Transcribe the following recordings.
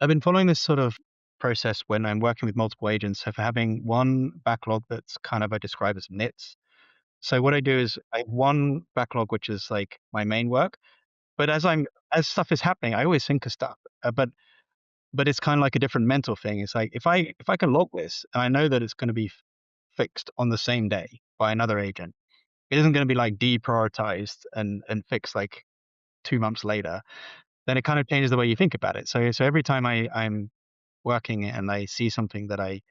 I've been following this sort of process when I'm working with multiple agents. So for having one backlog that's kind of I describe as nits. So what I do is I have one backlog which is like my main work, but as stuff is happening, I always think of stuff. But it's kind of like a different mental thing. It's like if I can log this and I know that it's going to be fixed on the same day by another agent, it isn't going to be like deprioritized and fixed like 2 months later. Then it kind of changes the way you think about it. So every time I'm working and I see something that I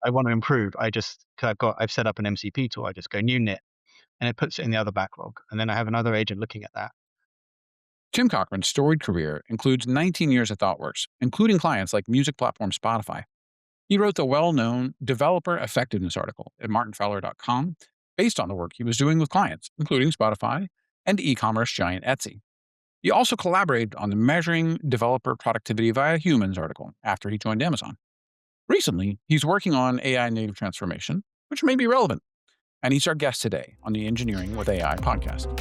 want to improve, I've set up an MCP tool. I just go new Nit and it puts it in the other backlog, and then I have another agent looking at that. Tim Cochran's storied career includes 19 years at ThoughtWorks, including clients like music platform Spotify. He wrote the well-known Developer Effectiveness article at martinfowler.com based on the work he was doing with clients, including Spotify and e-commerce giant Etsy. He also collaborated on the Measuring Developer Productivity via Humans article after he joined Amazon. Recently, he's working on AI native transformation, which may be relevant, and he's our guest today on the Engineering with AI podcast.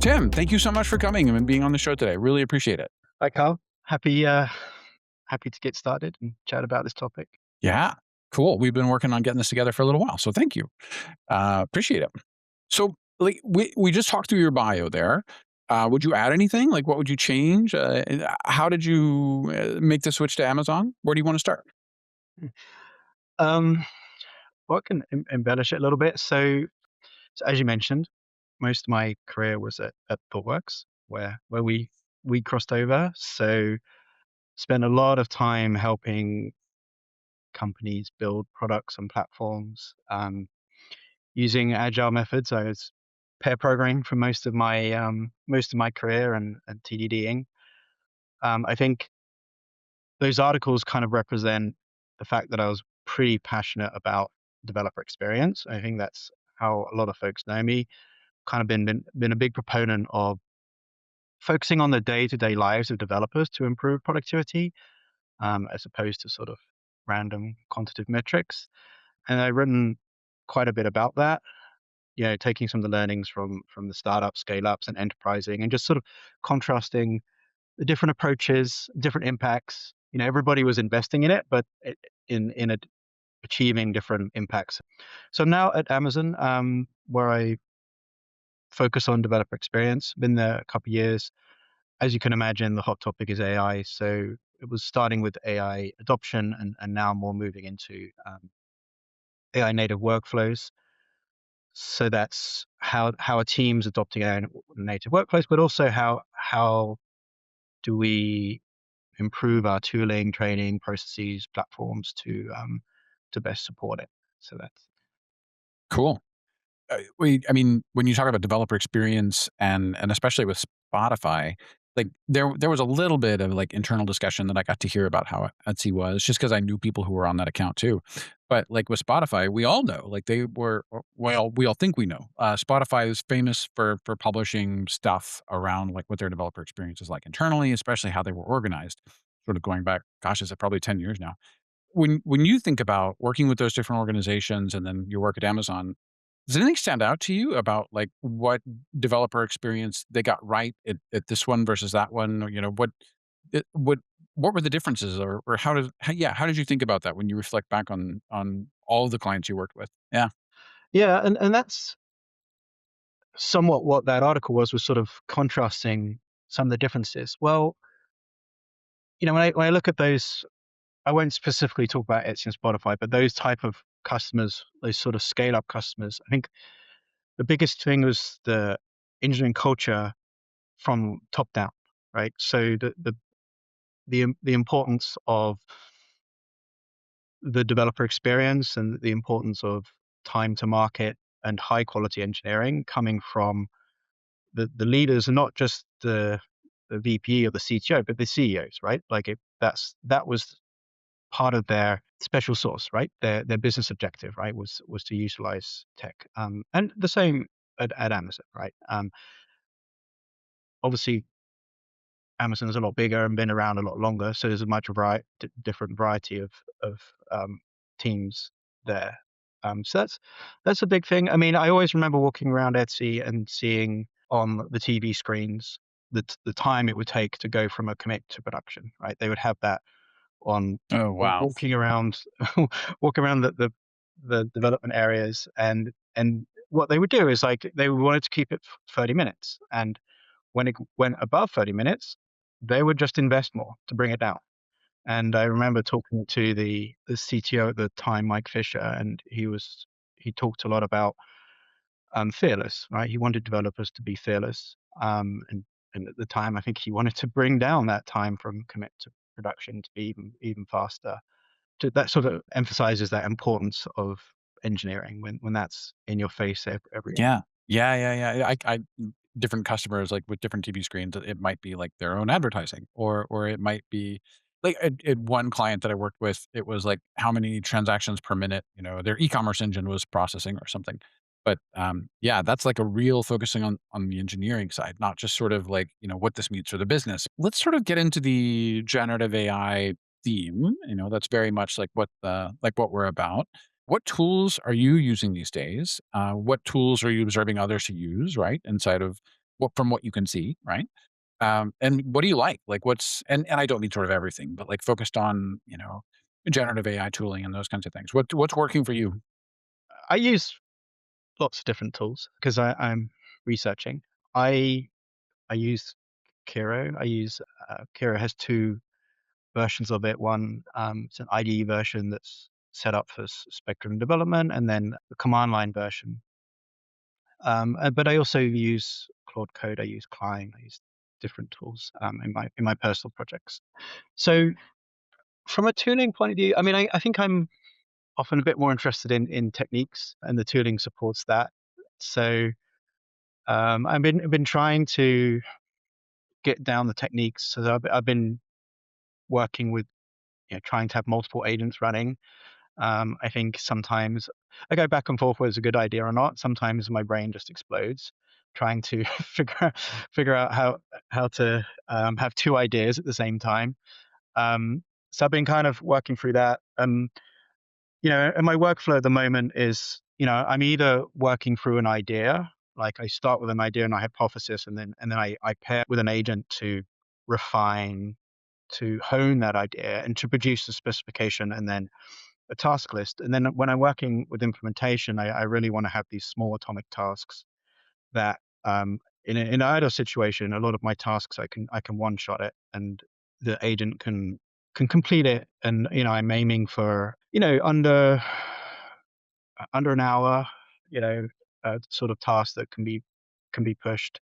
Tim, thank you so much for coming and being on the show today. Really appreciate it. Hi, Carl. Happy to get started and chat about this topic. Yeah, cool. We've been working on getting this together for a little while, so thank you. Appreciate it. So, like, we just talked through your bio there. Would you add anything? Like, what would you change? How did you make the switch to Amazon? Where do you want to start? Um, well, I can embellish it a little bit. So as you mentioned, most of my career was at ThoughtWorks, where we crossed over. So spent a lot of time helping companies build products and platforms using agile methods. I was pair programming for most of my career and TDDing. I think those articles kind of represent the fact that I was pretty passionate about developer experience. I think that's how a lot of folks know me. Kind of been a big proponent of focusing on the day-to-day lives of developers to improve productivity, as opposed to sort of random quantitative metrics. And I've written quite a bit about that. Taking some of the learnings from the startup, scale-ups, and enterprising, and just sort of contrasting the different approaches, different impacts. Everybody was investing in it, but achieving different impacts. So I'm now at Amazon, where I focus on developer experience. Been there a couple of years. As you can imagine, the hot topic is AI. So it was starting with AI adoption and now more moving into AI native workflows. So that's how a team's adopting AI native workflows, but also how do we improve our tooling, training, processes, platforms to best support it. So that's Cool. I mean, when you talk about developer experience and especially with Spotify, like there was a little bit of like internal discussion that I got to hear about how Etsy was, just because I knew people who were on that account too. But like with Spotify, we all know, like they were, well, we all think we know. Spotify is famous for publishing stuff around like what their developer experience is like internally, especially how they were organized. Sort of going back, gosh, is it probably 10 years now? When you think about working with those different organizations and then your work at Amazon, does anything stand out to you about like what developer experience they got right at this one versus that one? Or, it, what were the differences, or how did you think about that when you reflect back on all of the clients you worked with? Yeah, yeah, and that's somewhat what that article was sort of contrasting some of the differences. Well, when I look at those, I won't specifically talk about Etsy and Spotify, but those type of customers, those sort of scale up customers, I think the biggest thing was the engineering culture from top down, right? So the importance of the developer experience and the importance of time to market and high quality engineering coming from the leaders, and not just the VP or the CTO, but the CEOs, right? Like that was part of their special sauce, right? Their business objective, right, was to utilize tech. And the same at Amazon, right? Obviously, Amazon's a lot bigger and been around a lot longer, so there's a much different variety of teams there. So that's a big thing. I mean, I always remember walking around Etsy and seeing on the TV screens the time it would take to go from a commit to production. Right? They would have that on Oh, wow. walking around, walking around the development areas, and what they would do is like they wanted to keep it 30 minutes, and when it went above 30 minutes, they would just invest more to bring it down. And I remember talking to the CTO at the time, Mike Fisher, and he talked a lot about fearless, right? He wanted developers to be fearless. And at the time, I think he wanted to bring down that time from commit to production to be even faster. That sort of emphasizes that importance of engineering when that's in your face every day. Yeah. Yeah. Different customers, like, with different TV screens, it might be, like, their own advertising, or it might be like, at one client that I worked with, it was, like, how many transactions per minute, their e-commerce engine was processing or something. But, yeah, that's, like, a real focusing on the engineering side, not just sort of, like, what this means for the business. Let's sort of get into the generative AI theme, that's very much like what we're about. What tools are you using these days? What tools are you observing others to use, right? Inside of from what you can see, right? And what do you like? Like and I don't mean sort of everything, but like focused on, generative AI tooling and those kinds of things. What's working for you? I use lots of different tools because I'm researching. I I use Kiro. Kiro has two versions of it. One, it's an IDE version that's set up for Spectrum development, and then the command line version. But I also use Claude Code. I use Cline. I use different tools in my personal projects. So from a tooling point of view, I mean, I think I'm often a bit more interested in techniques, and the tooling supports that. So I've been trying to get down the techniques. So I've been working with trying to have multiple agents running. I think sometimes I go back and forth whether it's a good idea or not. Sometimes my brain just explodes trying to figure out how to have two ideas at the same time. So I've been kind of working through that. And my workflow at the moment is, I'm either working through an idea, like I start with an idea and a hypothesis, and then I pair with an agent to refine, to hone that idea, and to produce a specification, and then a task list. And then when I'm working with implementation, I really want to have these small atomic tasks that, in an idle situation, a lot of my tasks I can one shot it, and the agent can complete it. And I'm aiming for under an hour, sort of task that can be pushed.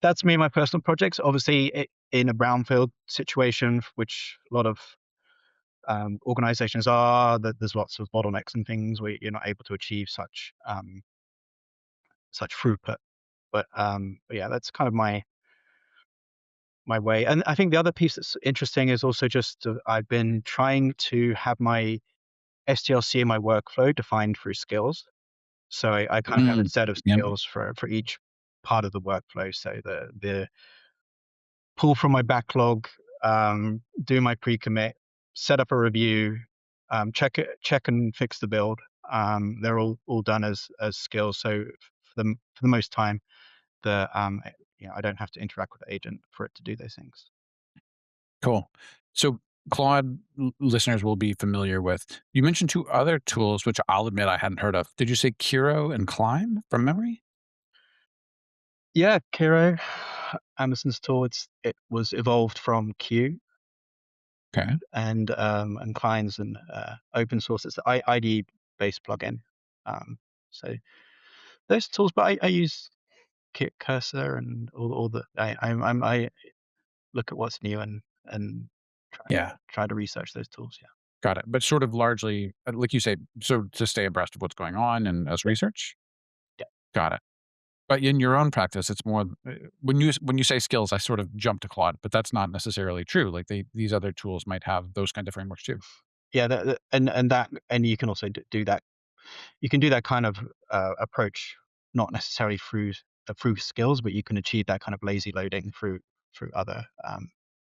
That's me and my personal projects. Obviously, in a brownfield situation, which a lot of organizations are, that there's lots of bottlenecks and things where you're not able to achieve such throughput. But yeah, that's kind of my way. And I think the other piece that's interesting is also just I've been trying to have my SDLC in my workflow defined through skills. So I kind of have a set of Yeah. skills for each part of the workflow. So the pull from my backlog, do my pre-commit, set up a review, check and fix the build. They're all done as skills. So for the most time, I don't have to interact with the agent for it to do those things. Cool. So Claude listeners will be familiar with. You mentioned two other tools, which I'll admit I hadn't heard of. Did you say Kiro and Climb from memory? Yeah, Kiro, Amazon's tool. It was evolved from Q, Okay. and Klein's an open source. It's an IDE based plugin. So those tools, but I use Kit Cursor and all the I look at what's new and Yeah. try to research those tools. Yeah. Got it. But sort of largely, like you say, so to stay abreast of what's going on and as Yeah. research? Yeah. Got it. But in your own practice, it's more when you say skills, I sort of jump to Claude, but that's not necessarily true. Like these other tools might have those kind of frameworks too. Yeah, and you can also do that. You can do that kind of approach, not necessarily through skills, but you can achieve that kind of lazy loading through through other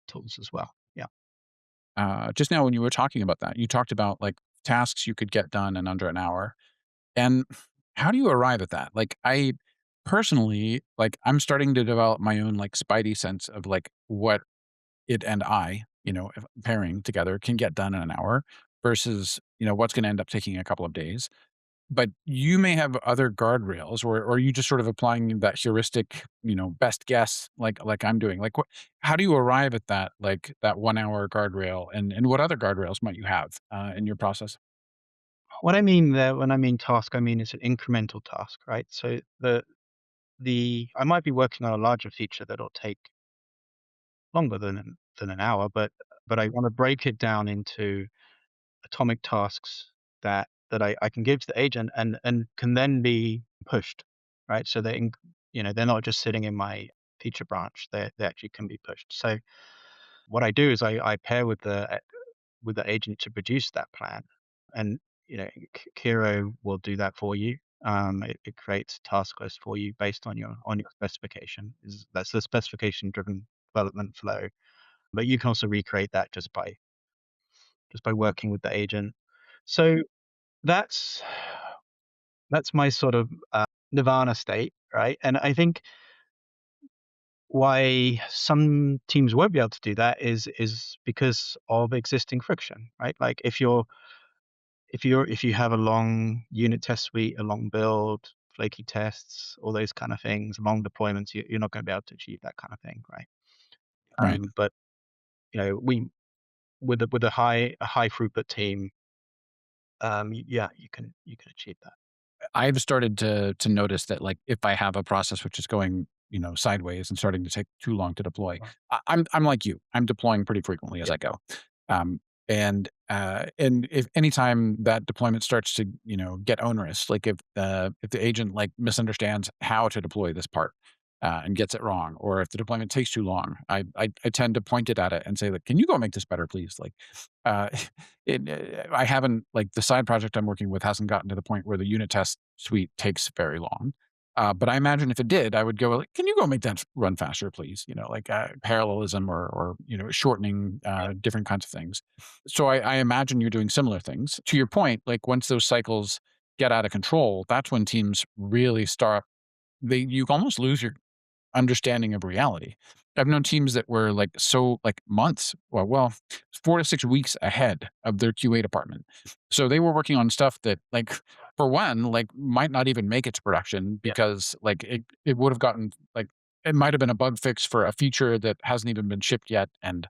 tools as well. Yeah. Just now when you were talking about that, you talked about like tasks you could get done in under an hour. And how do you arrive at that? Like I personally, like I'm starting to develop my own like spidey sense of like what it and I, if pairing together can get done in an hour versus, what's going to end up taking a couple of days. But you may have other guardrails or you just sort of applying that heuristic, best guess like I'm doing. Like how do you arrive at that like that 1 hour guardrail and what other guardrails might you have in your process? What I mean there, when I mean task, I mean it's an incremental task, right? So the I might be working on a larger feature that'll take longer than an hour, but I want to break it down into atomic tasks that I can give to the agent and can then be pushed, right? So they're not just sitting in my feature branch; they actually can be pushed. So what I do is I pair with the agent to produce that plan, and Kiro will do that for you. It creates a task list for you based on your specification. That's the specification driven development flow, but you can also recreate that just by working with the agent. So that's that's my sort of nirvana state, right? And I think why some teams won't be able to do that is because of existing friction, right? Like if you have a long unit test suite, a long build, flaky tests, all those kind of things, long deployments, you're not going to be able to achieve that kind of thing, right? Right. But we with a high throughput team, yeah, you can achieve that. I've started to notice that, like, if I have a process which is going, sideways and starting to take too long to deploy, I'm like you. I'm deploying pretty frequently as Yeah, I go. And if anytime that deployment starts to, get onerous, like if the agent like misunderstands how to deploy this part and gets it wrong, or if the deployment takes too long, I tend to point it at it and say, like, can you go make this better, please? Like, uh, I haven't like the side project I'm working with hasn't gotten to the point where the unit test suite takes very long. But I imagine if it did, I would go like, "Can you go make that run faster, please?" Like parallelism or shortening yeah. different kinds of things. So I imagine you're doing similar things. To your point, like once those cycles get out of control, that's when teams really start. You almost lose your understanding of reality. I've known teams that were like so like months, well, 4 to 6 weeks ahead of their QA department. So they were working on stuff that like for one, like might not even make it to production Yeah. because like it would have gotten like it might have been a bug fix for a feature that hasn't even been shipped yet. And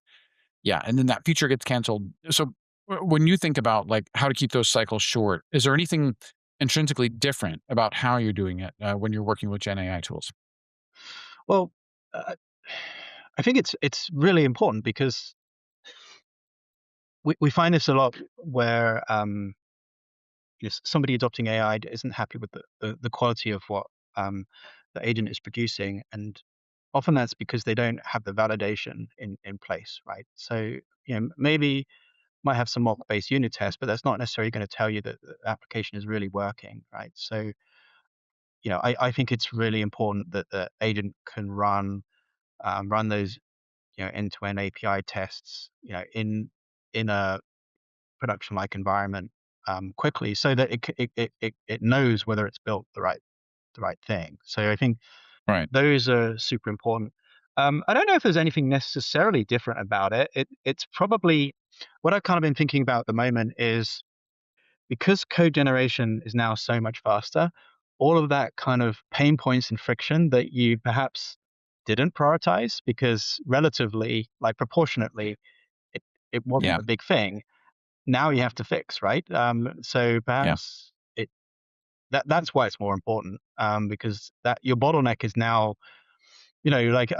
yeah, and then that feature gets canceled. So when you think about like how to keep those cycles short, is there anything intrinsically different about how you're doing it when you're working with Gen AI tools? Well, uh, I think it's really important because we find this a lot where somebody adopting AI isn't happy with the quality of what the agent is producing, and often that's because they don't have the validation in place, right? So maybe might have some mock-based unit tests, but that's not necessarily going to tell you that the application is really working, right? So I think it's really important that the agent can run those end-to-end API tests, in a production-like environment quickly, so that it knows whether it's built the right thing. So I think Right. those are super important. I don't know if there's anything necessarily different about it. It's probably what I've kind of been thinking about at the moment is because code generation is now so much faster, all of that kind of pain points and friction that you perhaps didn't prioritize because relatively, like proportionately, it wasn't Yeah. a big thing. Now you have to fix, right? So Yeah. perhaps that's why it's more important, because that your bottleneck is now, like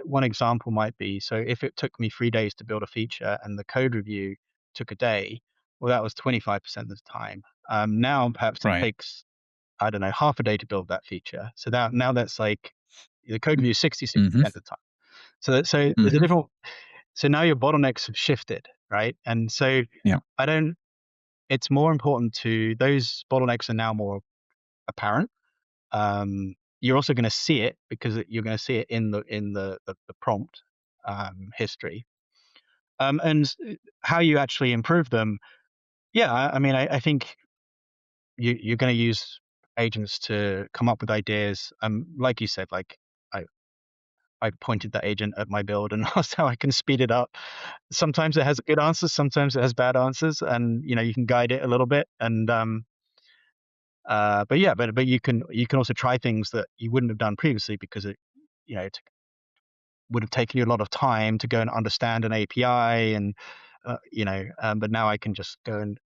one example might be, so if it took me 3 days to build a feature and the code review took a day, well, that was 25% of the time. Now perhaps it Right. takes, I don't know, half a day to build that feature. So now that's like the code review is 66% Mhm. of the time. So there's a Mhm. different. So now your bottlenecks have shifted, right? And so Yeah. I don't. It's more important to those bottlenecks are now more apparent. You're also going to see it because you're going to see it in the prompt. history. And how you actually improve them, yeah, I mean, I think you're going to use agents to come up with ideas. Like you said, like I, I pointed that agent at my build and asked how I can speed it up. Sometimes it has good answers, sometimes it has bad answers, and you can guide it a little bit. And but yeah, but you can also try things that you wouldn't have done previously because it would have taken you a lot of time to go and understand an API and but now I can just go and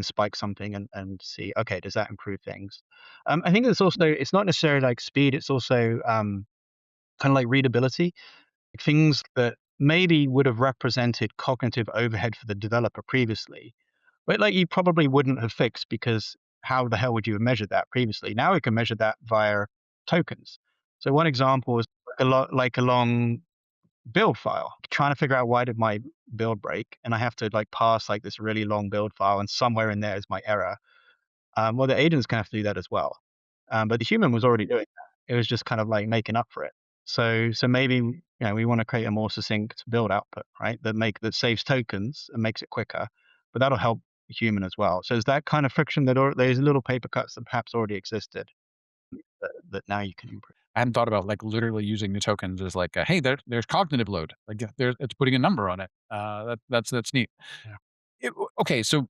spike something and see, okay, does that improve things? I think it's not necessarily like speed, it's also kind of like readability, things that maybe would have represented cognitive overhead for the developer previously, but like you probably wouldn't have fixed because how the hell would you have measured that previously? Now we can measure that via tokens. So one example is like a long build file, trying to figure out why did my build break, and I have to like pass like this really long build file, and somewhere in there is my error. Well, the agent's gonna have to do that as well, but the human was already doing that. It was just kind of like making up for it. So maybe we want to create a more succinct build output, right? That saves tokens and makes it quicker, but that'll help the human as well. So there's that kind of friction there's little paper cuts that perhaps already existed that now you can improve. I hadn't thought about like literally using the tokens as like, hey, there's cognitive load. Like it's putting a number on it. That's neat. Yeah. Okay, so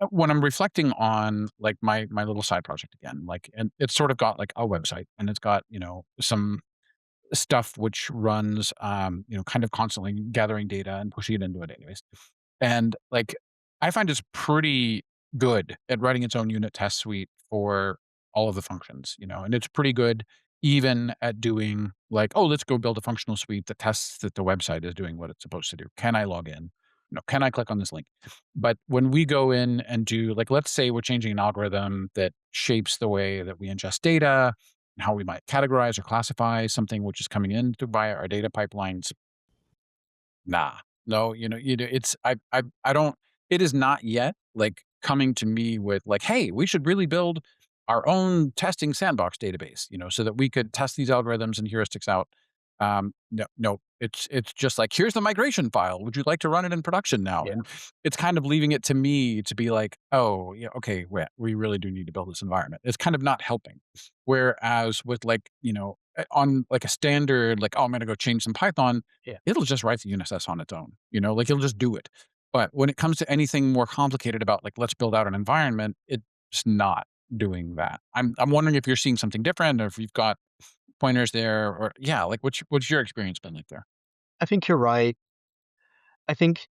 when I'm reflecting on like my little side project again, like, and it's sort of got like a website and it's got some stuff which runs kind of constantly gathering data and pushing it into a database. And like I find it's pretty good at writing its own unit test suite for all of the functions, and it's pretty good even at doing like, oh, let's go build a functional suite that tests that the website is doing what it's supposed to do. Can I log in? Can I click on this link? But when we go in and do like, let's say we're changing an algorithm that shapes the way that we ingest data, and how we might categorize or classify something which is coming in via our data pipelines. Nah, no, it's I don't. It is not yet like coming to me with like, hey, we should really build our own testing sandbox database, so that we could test these algorithms and heuristics out. No, no, it's just like, here's the migration file. Would you like to run it in production now? Yeah. And it's kind of leaving it to me to be like, oh, yeah, okay, we really do need to build this environment. It's kind of not helping. Whereas with like, on like a standard, like, oh, I'm going to go change some Python, Yeah. it'll just write the UNSS on its own, like it'll just do it. But when it comes to anything more complicated about like, let's build out an environment, it's not doing that. I'm wondering if you're seeing something different or if you've got pointers there or yeah, like what's your experience been like there? I think you're right. I think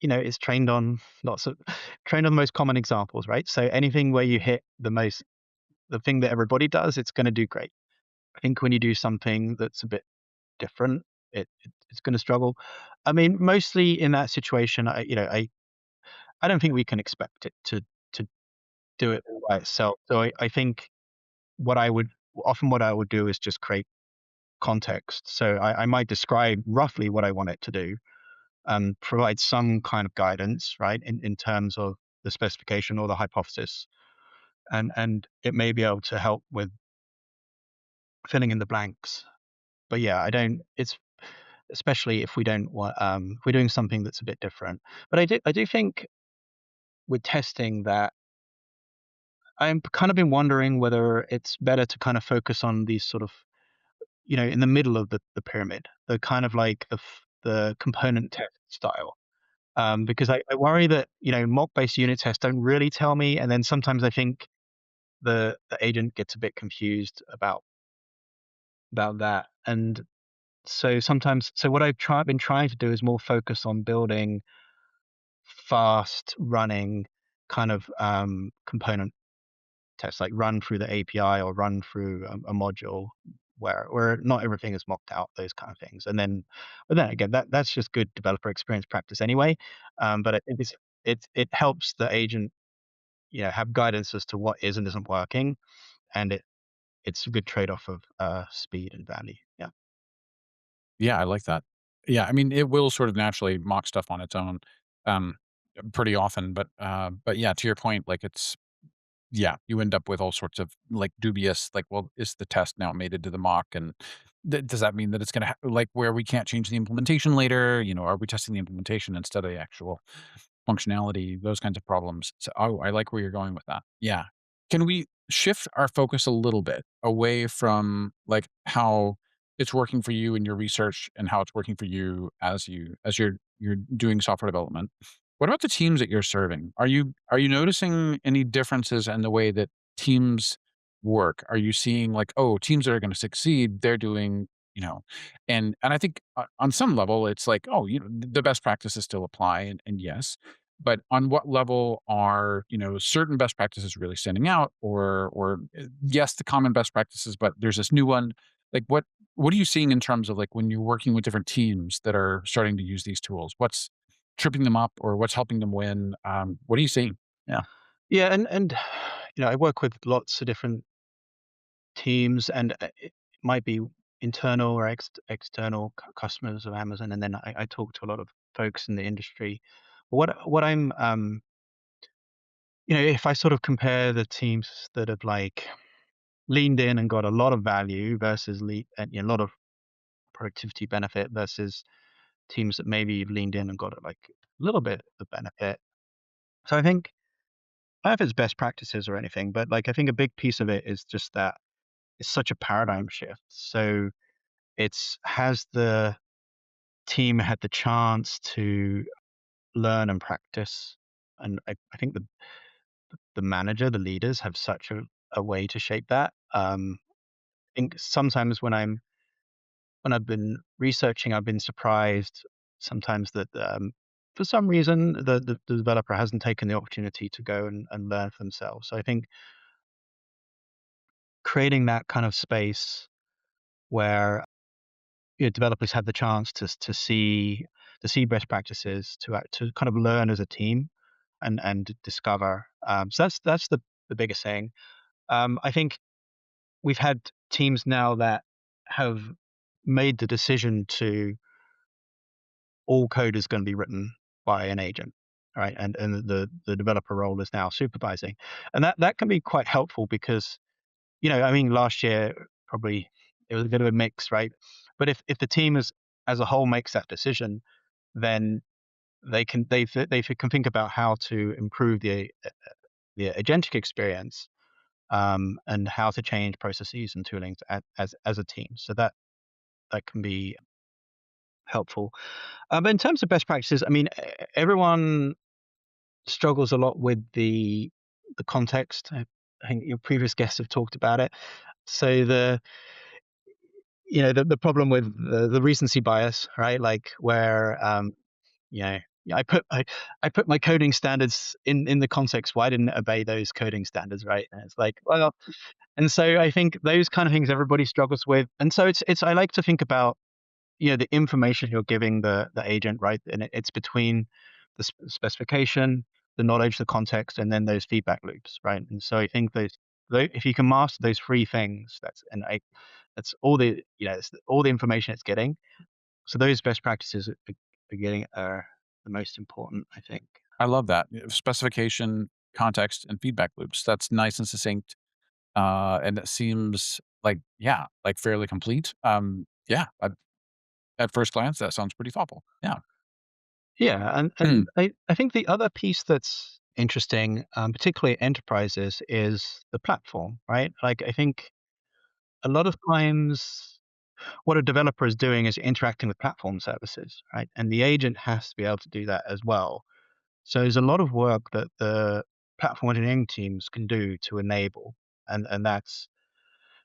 it's lots of trained on the most common examples, right? So anything where you hit the thing that everybody does, it's going to do great. I think when you do something that's a bit different, it's going to struggle. I mean, mostly in that situation, I don't think we can expect it to do it all by itself. So I think what I would do is just create context. So I might describe roughly what I want it to do and provide some kind of guidance, right, in terms of the specification or the hypothesis, and it may be able to help with filling in the blanks. But yeah, I don't. It's especially if we don't want if we're doing something that's a bit different. But I do think with testing that I'm kind of been wondering whether it's better to kind of focus on these sort of in the middle of the pyramid, the kind of like the component test style. Because I worry that mock-based unit tests don't really tell me, and then sometimes I think the agent gets a bit confused about that. And so what been trying to do is more focus on building fast running kind of component tests, like run through the API or run through a module where not everything is mocked out, those kind of things. But then again, that's just good developer experience practice anyway. But I think it helps the agent have guidance as to what is and isn't working, and it's a good trade-off of speed and value. Yeah. Yeah, I like that. Yeah, I mean, it will sort of naturally mock stuff on its own, um, pretty often, but yeah, to your point, like it's yeah, you end up with all sorts of like dubious, like, well, is the test now made into the mock? And does that mean that it's gonna like, where we can't change the implementation later? Are we testing the implementation instead of the actual functionality? Those kinds of problems. So, oh, I like where you're going with that. Yeah. Can we shift our focus a little bit away from, like, how it's working for you in your research and how it's working for you as you're doing software development? What about the teams that you're serving? Are you noticing any differences in the way that teams work? Are you seeing, like, oh, teams that are gonna succeed, they're doing, you know and I think, on some level, it's like, oh, the best practices still apply, and yes, but on what level are, certain best practices really standing out, or yes, the common best practices, but there's this new one? Like, what are you seeing in terms of, like, when you're working with different teams that are starting to use these tools? What's tripping them up, or what's helping them win? What are you seeing? Yeah. Yeah, and I work with lots of different teams, and it might be internal or external customers of Amazon, and then I talk to a lot of folks in the industry. What I'm if I sort of compare the teams that have like leaned in and got a lot of value versus and a lot of productivity benefit versus teams that maybe leaned in and got like a little bit of benefit. So I think I don't know if it's best practices or anything, but like I think a big piece of it is just that it's such a paradigm shift. So it's has the team had the chance to learn and practice, and I think the manager, the leaders have such a way to shape that. I think sometimes when I've been researching, I've been surprised sometimes that for some reason the developer hasn't taken the opportunity to go and learn for themselves. So I think creating that kind of space where developers have the chance to see best practices, to kind of learn as a team and discover. So that's the biggest thing. I think we've had teams now that have made the decision to all code is going to be written by an agent, right? And the developer role is now supervising, and that can be quite helpful because I mean, last year probably it was a bit of a mix, right? But if the team as a whole makes that decision, then they can think about how to improve the agentic experience, and how to change processes and toolings as a team. So that can be helpful. But in terms of best practices, I mean, everyone struggles a lot with the context. I think your previous guests have talked about it. So the problem with the recency bias, right? Like where yeah, I put my coding standards in the context. Why didn't it obey those coding standards, right? And it's like, well, and so I think those kind of things everybody struggles with. And so it's I like to think about the information you're giving the agent, right? And it's between the specification, the knowledge, the context, and then those feedback loops, right? And so I think if you can master those three things, that's all it's all the information it's getting. So those best practices are getting are the most important, I think. I love that. Specification, context, and feedback loops. That's nice and succinct, and it seems like, yeah, like, fairly complete. Yeah, at first glance, that sounds pretty thoughtful. Yeah. Yeah, and I think the other piece that's interesting, particularly at enterprises, is the platform, right? Like I think a lot of times what a developer is doing is interacting with platform services, right? And the agent has to be able to do that as well. So there's a lot of work that the platform engineering teams can do to enable, and that's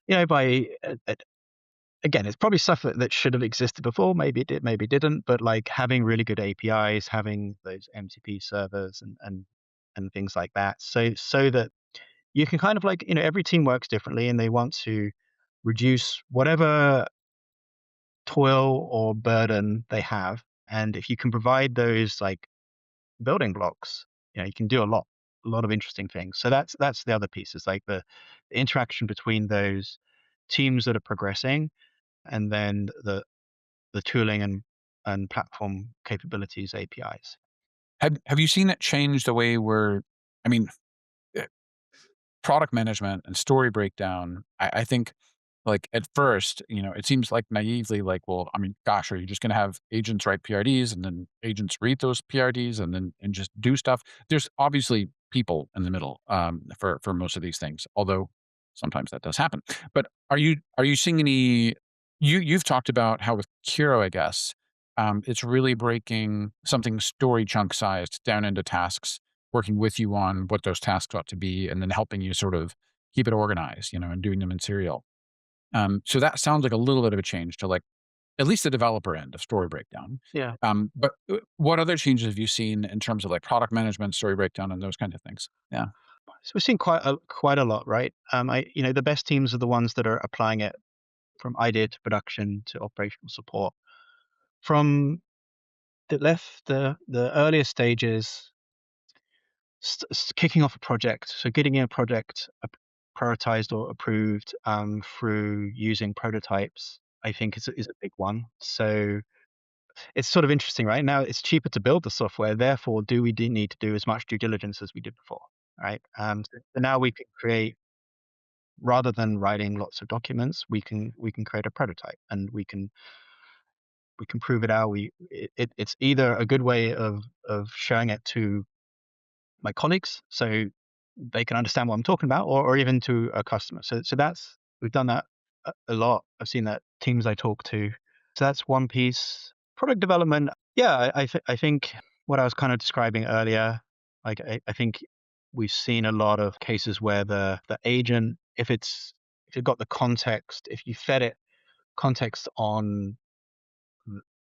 by again, it's probably stuff that should have existed before. Maybe it did, maybe it didn't. But like having really good APIs, having those MCP servers and things like that, so that you can kind of like every team works differently, and they want to reduce whatever toil or burden they have. And if you can provide those like building blocks, you can do a lot of interesting things. So that's the other piece is like the interaction between those teams that are progressing, and then the tooling and platform capabilities, APIs. Have you seen it change the way I mean, eh, product management and story breakdown? I think Like at first, it seems like naively like, well, I mean, gosh, are you just going to have agents write PRDs and then agents read those PRDs and just do stuff? There's obviously people in the middle for most of these things, although sometimes that does happen. But are you seeing any? You've talked about how with Kiro, I guess, it's really breaking something story chunk sized down into tasks, working with you on what those tasks ought to be, and then helping you sort of keep it organized, and doing them in serial. So that sounds like a little bit of a change to like at least the developer end of story breakdown. Yeah. But what other changes have you seen in terms of like product management, story breakdown, and those kinds of things? Yeah. So we're seeing quite a lot, right? The best teams are the ones that are applying it from idea to production to operational support. From the earlier stages, kicking off a project, so getting a project prioritized or approved through using prototypes, I think is a big one. So it's sort of interesting, right? Now it's cheaper to build the software, therefore, do we need to do as much due diligence as we did before, right? So now we can create, rather than writing lots of documents, we can create a prototype, and we can prove it out. It's either a good way of showing it to my colleagues, so they can understand what I'm talking about, or even to a customer. So that's we've done that a lot. I've seen that teams I talk to. So that's one piece. Product development, yeah, I think what I was kind of describing earlier, like I think we've seen a lot of cases where the agent, if you've got the context, if you fed it context on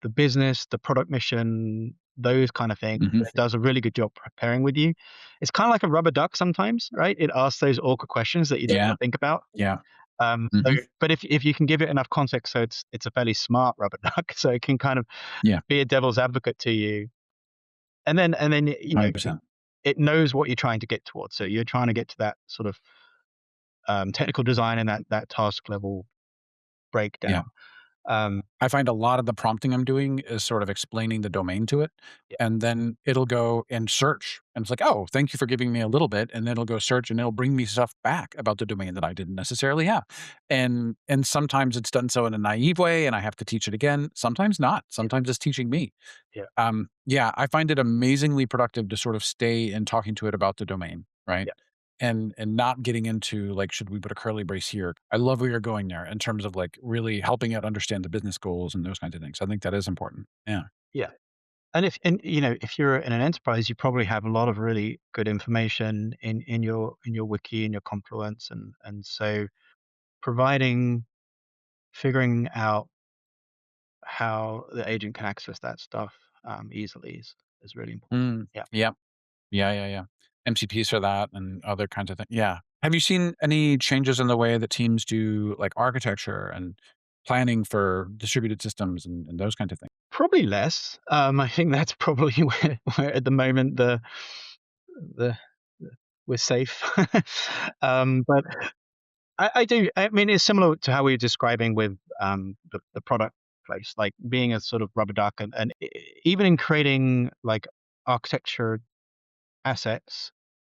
the business, the product mission, those kind of things. Hmm. It does a really good job preparing with you. It's kind of like a rubber duck sometimes, right? It asks those awkward questions that you don't Yeah. want to think about. Yeah. So, Hmm. but if you can give it enough context, so it's a fairly smart rubber duck, so it can kind of Yeah. be a devil's advocate to you, and then 100%. it knows what you're trying to get towards. So you're trying to get to that sort of technical design and that task level breakdown. Yeah. Um, I find a lot of the prompting I'm doing is sort of explaining the domain to it, yeah, and then it'll go and search, and it's like, "Oh, thank you for giving me a little bit," and then it'll go search, and it'll bring me stuff back about the domain that I didn't necessarily have, and sometimes it's done so in a naive way, and I have to teach it again. Sometimes not. yeah, Sometimes it's teaching me. yeah, Yeah, I find it amazingly productive to sort of stay in talking to it about the domain, right? yeah. And not getting into like, should we put a curly brace here? I love where you're going there in terms of like really helping it understand the business goals and those kinds of things. I think that is important. Yeah. Yeah. And if you're in an enterprise, you probably have a lot of really good information in your wiki, in your Confluence, and so figuring out how the agent can access that stuff easily is really important. Mm, Yeah. yeah. Yeah. Yeah. Yeah. MCPs for that and other kinds of things. Yeah. Have you seen any changes in the way that teams do like architecture and planning for distributed systems and those kinds of things? Probably less. I think that's probably where at the moment the we're safe. But I do. I mean, it's similar to how we were describing with the product place, like being a sort of rubber duck, and even in creating like architecture assets,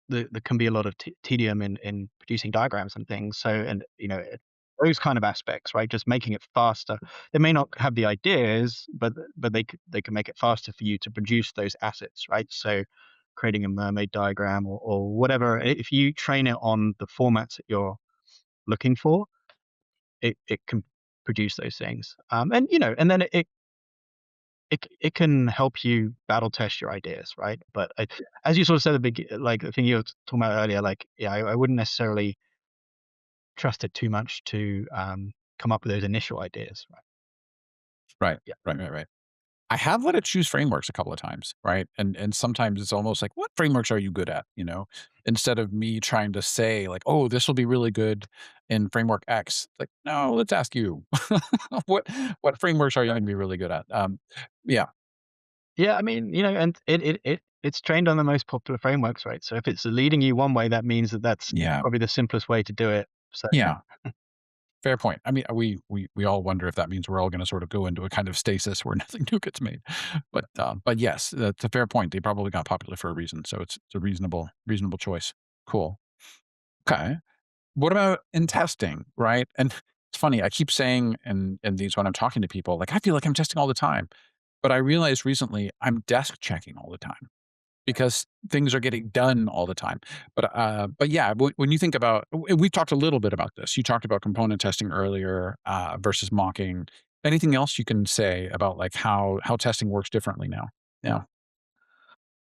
there can be a lot of tedium in producing diagrams and things. So, and those kind of aspects, right? Just making it faster. They may not have the ideas, but they can make it faster for you to produce those assets, right? So, creating a mermaid diagram or whatever. If you train it on the formats that you're looking for, it can produce those things. And then it can help you battle test your ideas, right? But as you sort of said at the like the thing you were talking about earlier, like yeah, I wouldn't necessarily trust it too much to come up with those initial ideas, right? Right. Yeah, Right. Right. Right. I have let it choose frameworks a couple of times, right? And sometimes it's almost like, what frameworks are you good at? Instead of me trying to say like, oh, this will be really good in framework X. Like, no, let's ask you, what what frameworks are you right. going to be really good at? Yeah, Yeah. I mean, and it's trained on the most popular frameworks, right? So if it's leading you one way, that means that that's yeah, probably the simplest way to do it. So yeah. Fair point. I mean, we all wonder if that means we're all going to sort of go into a kind of stasis where nothing new gets made. But yes, that's a fair point. They probably got popular for a reason, so it's a reasonable choice. Cool. Okay. What about in testing, right? And It's funny. I keep saying in these when I'm talking to people, like I feel like I'm testing all the time, but I realized recently I'm desk checking all the time because things are getting done all the time. But yeah, when you think about, we've talked a little bit about this. You talked about component testing earlier versus mocking. Anything else you can say about like how testing works differently now? Yeah.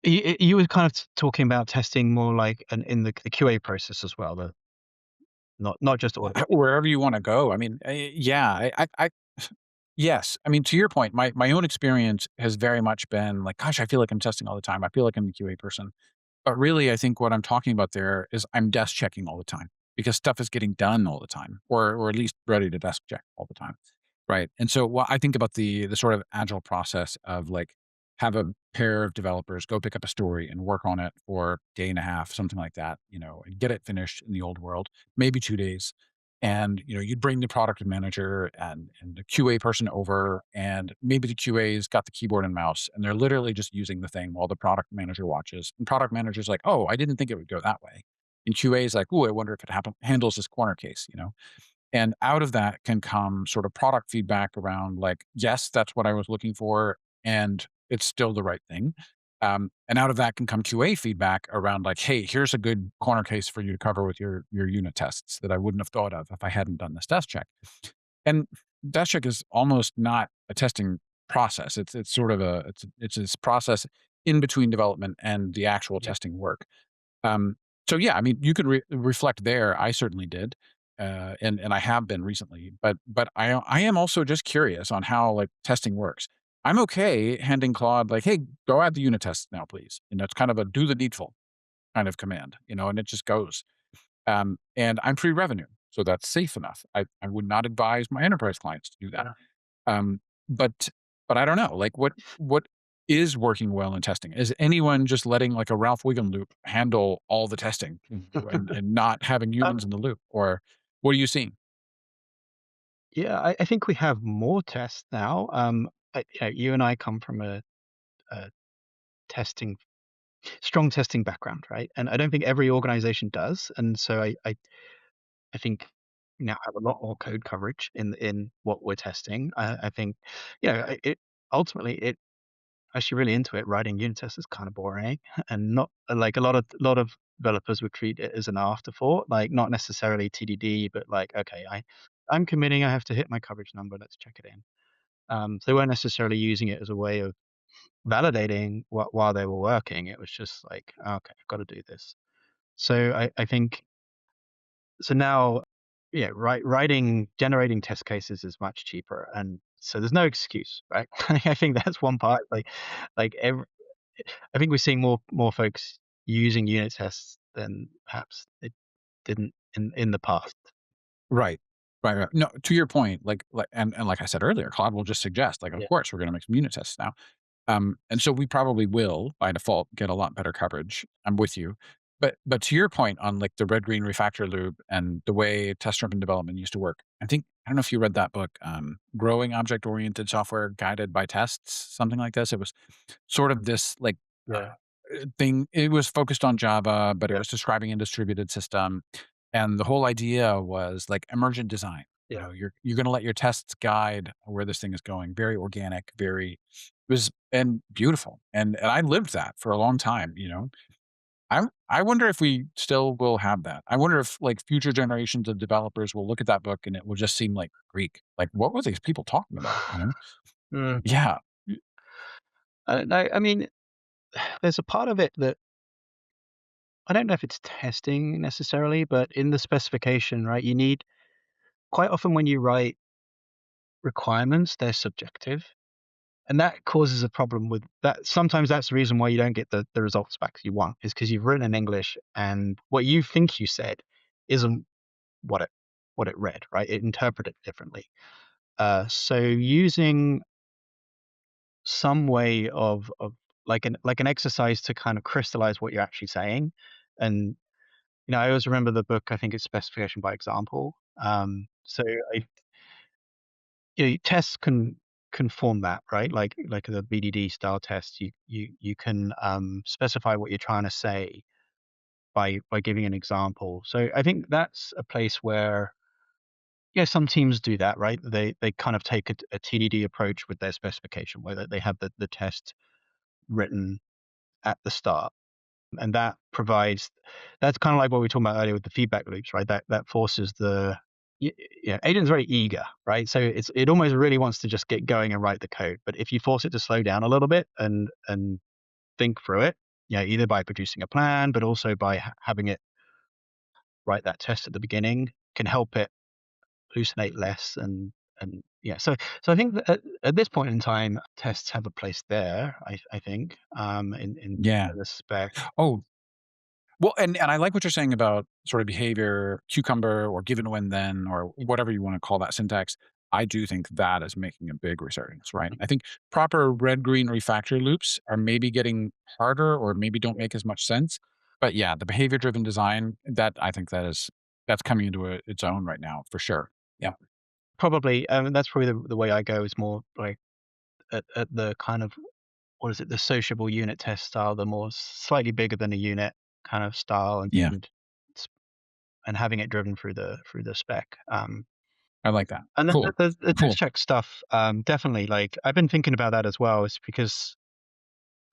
You were kind of talking about testing more like in the QA process as well, not just automation. Wherever you want to go. I mean, yeah, yes. I mean, to your point, my own experience has very much been like, gosh, I feel like I'm testing all the time. I feel like I'm the QA person. But really, I think what I'm talking about there is I'm desk checking all the time because stuff is getting done all the time, or at least ready to desk check all the time, right? And so, what I think about the sort of agile process of like have a pair of developers go pick up a story and work on it for a day and a half, something like that, and get it finished in the old world, maybe 2 days. And you'd bring the product manager and the QA person over, and maybe the QA's got the keyboard and mouse, and they're literally just using the thing while the product manager watches. And product manager's like, "Oh, I didn't think it would go that way." And QA is like, "Oh, I wonder if it handles this corner case." And out of that can come sort of product feedback around like, yes, that's what I was looking for, and it's still the right thing. And out of that can come QA feedback around like, hey, here's a good corner case for you to cover with your unit tests that I wouldn't have thought of if I hadn't done this test check. And test check is almost not a testing process. It's sort of it's this process in between development and the actual Yeah. testing work. Um, so yeah, I mean, you could reflect there. I certainly did, and I have been recently. But I am also just curious on how like testing works. I'm okay handing Claude like, hey, go add the unit tests now, please. It's kind of a do the needful kind of command, and it just goes. And I'm pre-revenue, so that's safe enough. I would not advise my enterprise clients to do that. Yeah. Um, but but I don't know, like what is working well in testing? Is anyone just letting like a Ralph Wiggum loop handle all the testing and not having humans Um, in the loop? Or what are you seeing? yeah, I think we have more tests now. You and I come from a testing strong testing background, right? And I don't think every organization does. And so I think we now have a lot more code coverage in what we're testing. I think, it ultimately it actually really into it. Writing unit tests is kind of boring, and not like a lot of developers would treat it as an afterthought, like not necessarily TDD, but like okay, I'm committing, I have to hit my coverage number, let's check it in. So they weren't necessarily using it as a way of validating what while they were working. It was just like okay, I've got to do this. So I think so now, yeah, generating test cases is much cheaper, and so there's no excuse, right? I think that's one part. Like every, I think we're seeing more folks using unit tests than perhaps it didn't in the past. Right. Right, right. No, to your point, and like I said earlier, Claude will just suggest, like, of Yeah. course, we're going to make some unit tests now. And so we probably will, by default, get a lot better coverage. I'm with you. But to your point on like the red green refactor loop and the way test driven development used to work, I don't know if you read that book, Growing Object Oriented Software Guided by Tests, something like this. It was sort of this like Yeah. thing. It was focused on Java, but it Yeah. was describing a distributed system. And the whole idea was like emergent design. Yeah. You're going to let your tests guide where this thing is going. Very organic, very it was and beautiful. And I lived that for a long time. I wonder if we still will have that. I wonder if like future generations of developers will look at that book and it will just seem like Greek. Like what were these people talking about? Mm. Yeah. I don't know. I mean, there's a part of it that I don't know if it's testing necessarily, but in the specification, right? You need quite often when you write requirements, they're subjective. And that causes a problem with that. Sometimes that's the reason why you don't get the results back you want, is because you've written in English and what you think you said isn't what it what it read, right? It interpreted differently. So using some way of like an exercise to kind of crystallize what you're actually saying. And I always remember the book, I think it's Specification by Example. So I tests can form that, right? Like the BDD style test, you can specify what you're trying to say by giving an example. So I think that's a place where yeah, some teams do that, right? They kind of take a TDD approach with their specification, where they have the test written at the start, and that's kind of like what we were talking about earlier with the feedback loops, right? That forces yeah, agent's very eager, right? So it almost really wants to just get going and write the code. But if you force it to slow down a little bit and think through it, yeah, either by producing a plan, but also by having it write that test at the beginning, can help it hallucinate less. And yeah, so I think that at this point in time, tests have a place there. I think in Yeah. the spec. Oh, well, and I like what you're saying about sort of behavior, cucumber or given when then or whatever you want to call that syntax. I do think that is making a big resurgence, right? I think proper red green refactor loops are maybe getting harder or maybe don't make as much sense. But yeah, the behavior driven design that I think that's coming into its own right now for sure. Yeah. Probably, that's probably the way I go is more like at the kind of, what is it, the sociable unit test style, the more slightly bigger than a unit kind of style, Yeah. s- and having it driven through the spec. I like that. And then Cool. the test Cool. check stuff, definitely. Like I've been thinking about that as well. Is because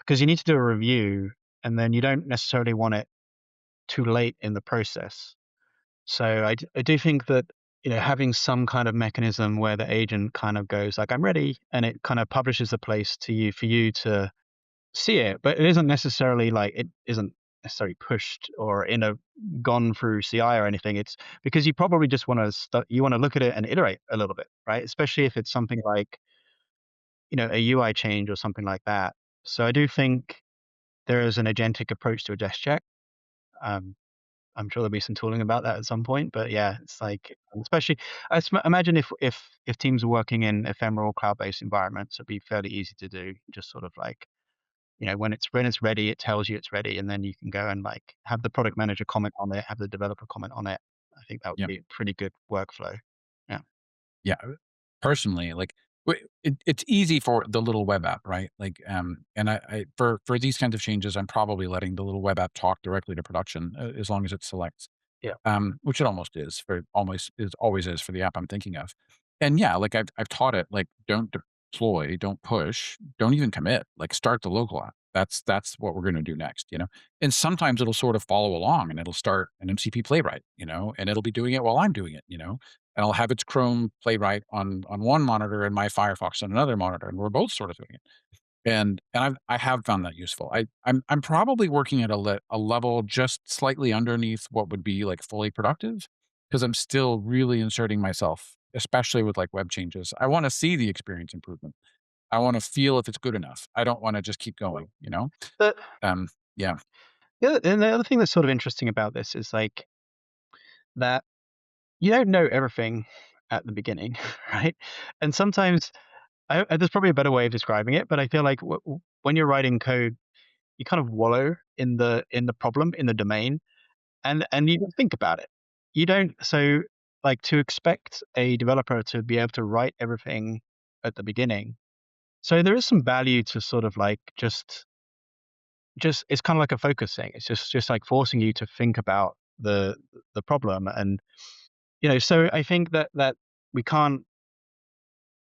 you need to do a review, and then you don't necessarily want it too late in the process. So I do think that, having some kind of mechanism where the agent kind of goes like, I'm ready, and it kind of publishes the place to you for you to see it, but it isn't necessarily pushed or gone through CI or anything. It's because you probably just want to you want to look at it and iterate a little bit, right? Especially if it's something like, a UI change or something like that. So I do think there is an agentic approach to a desk check. Um, I'm sure there'll be some tooling about that at some point, but yeah, it's like, especially, imagine if teams are working in ephemeral cloud-based environments, it'd be fairly easy to do. Just sort of like, when it's ready, it tells you it's ready, and then you can go and like have the product manager comment on it, have the developer comment on it. I think that would Yeah. be a pretty good workflow. Yeah. Yeah, personally, like, it's easy for the little web app, right? Like, and I for these kinds of changes, I'm probably letting the little web app talk directly to production, as long as it selects, Yeah. which it always is for the app I'm thinking of. And yeah, like I've taught it, like, don't deploy, don't push, don't even commit, like start the local app. That's what we're going to do next, you know? And sometimes it'll sort of follow along and it'll start an MCP playwright, and it'll be doing it while I'm doing it, and I'll have its Chrome playwright on one monitor and my Firefox on another monitor, and we're both sort of doing it. And I have found that useful. I'm probably working at a level just slightly underneath what would be like fully productive because I'm still really inserting myself, especially with like web changes. I want to see the experience improvement. I want to feel if it's good enough. I don't want to just keep going. But Um, yeah, and the other thing that's sort of interesting about this is like that you don't know everything at the beginning, right? And sometimes there's probably a better way of describing it, but I feel like when you're writing code, you kind of wallow in the problem, in the domain, and you don't think about it. You don't. So like, to expect a developer to be able to write everything at the beginning. So there is some value to sort of like just it's kind of like a focus thing. It's just like forcing you to think about the problem. And so I think that we can't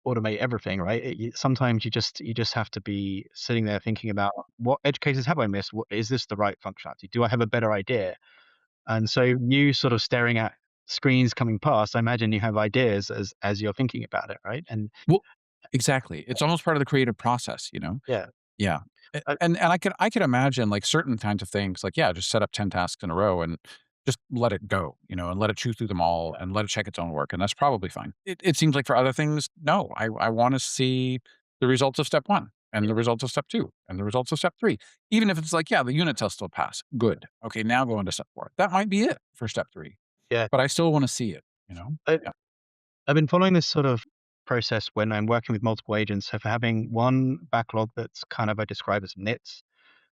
automate everything, right? Sometimes you just have to be sitting there thinking about, what edge cases have I missed? Is this the right functionality? Do I have a better idea? And so you sort of staring at screens coming past, I imagine you have ideas as you're thinking about it, right? And well, exactly. It's almost part of the creative process. yeah, Yeah. I, And I could imagine, like, certain kinds of things, like, yeah, just set up 10 tasks in a row and just let it go, and let it chew through them all and let it check its own work, and that's probably fine. It seems like for other things, no, I wanna see the results of step 1 and yeah, the results of step 2 and the results of step 3. Even if it's like, yeah, the unit test will pass, good. Okay, now go into step 4. That might be it for step 3, yeah. but I still wanna see it? I, Yeah. I've been following this sort of process when I'm working with multiple agents. So for having one backlog that's kind of, I describe as nits.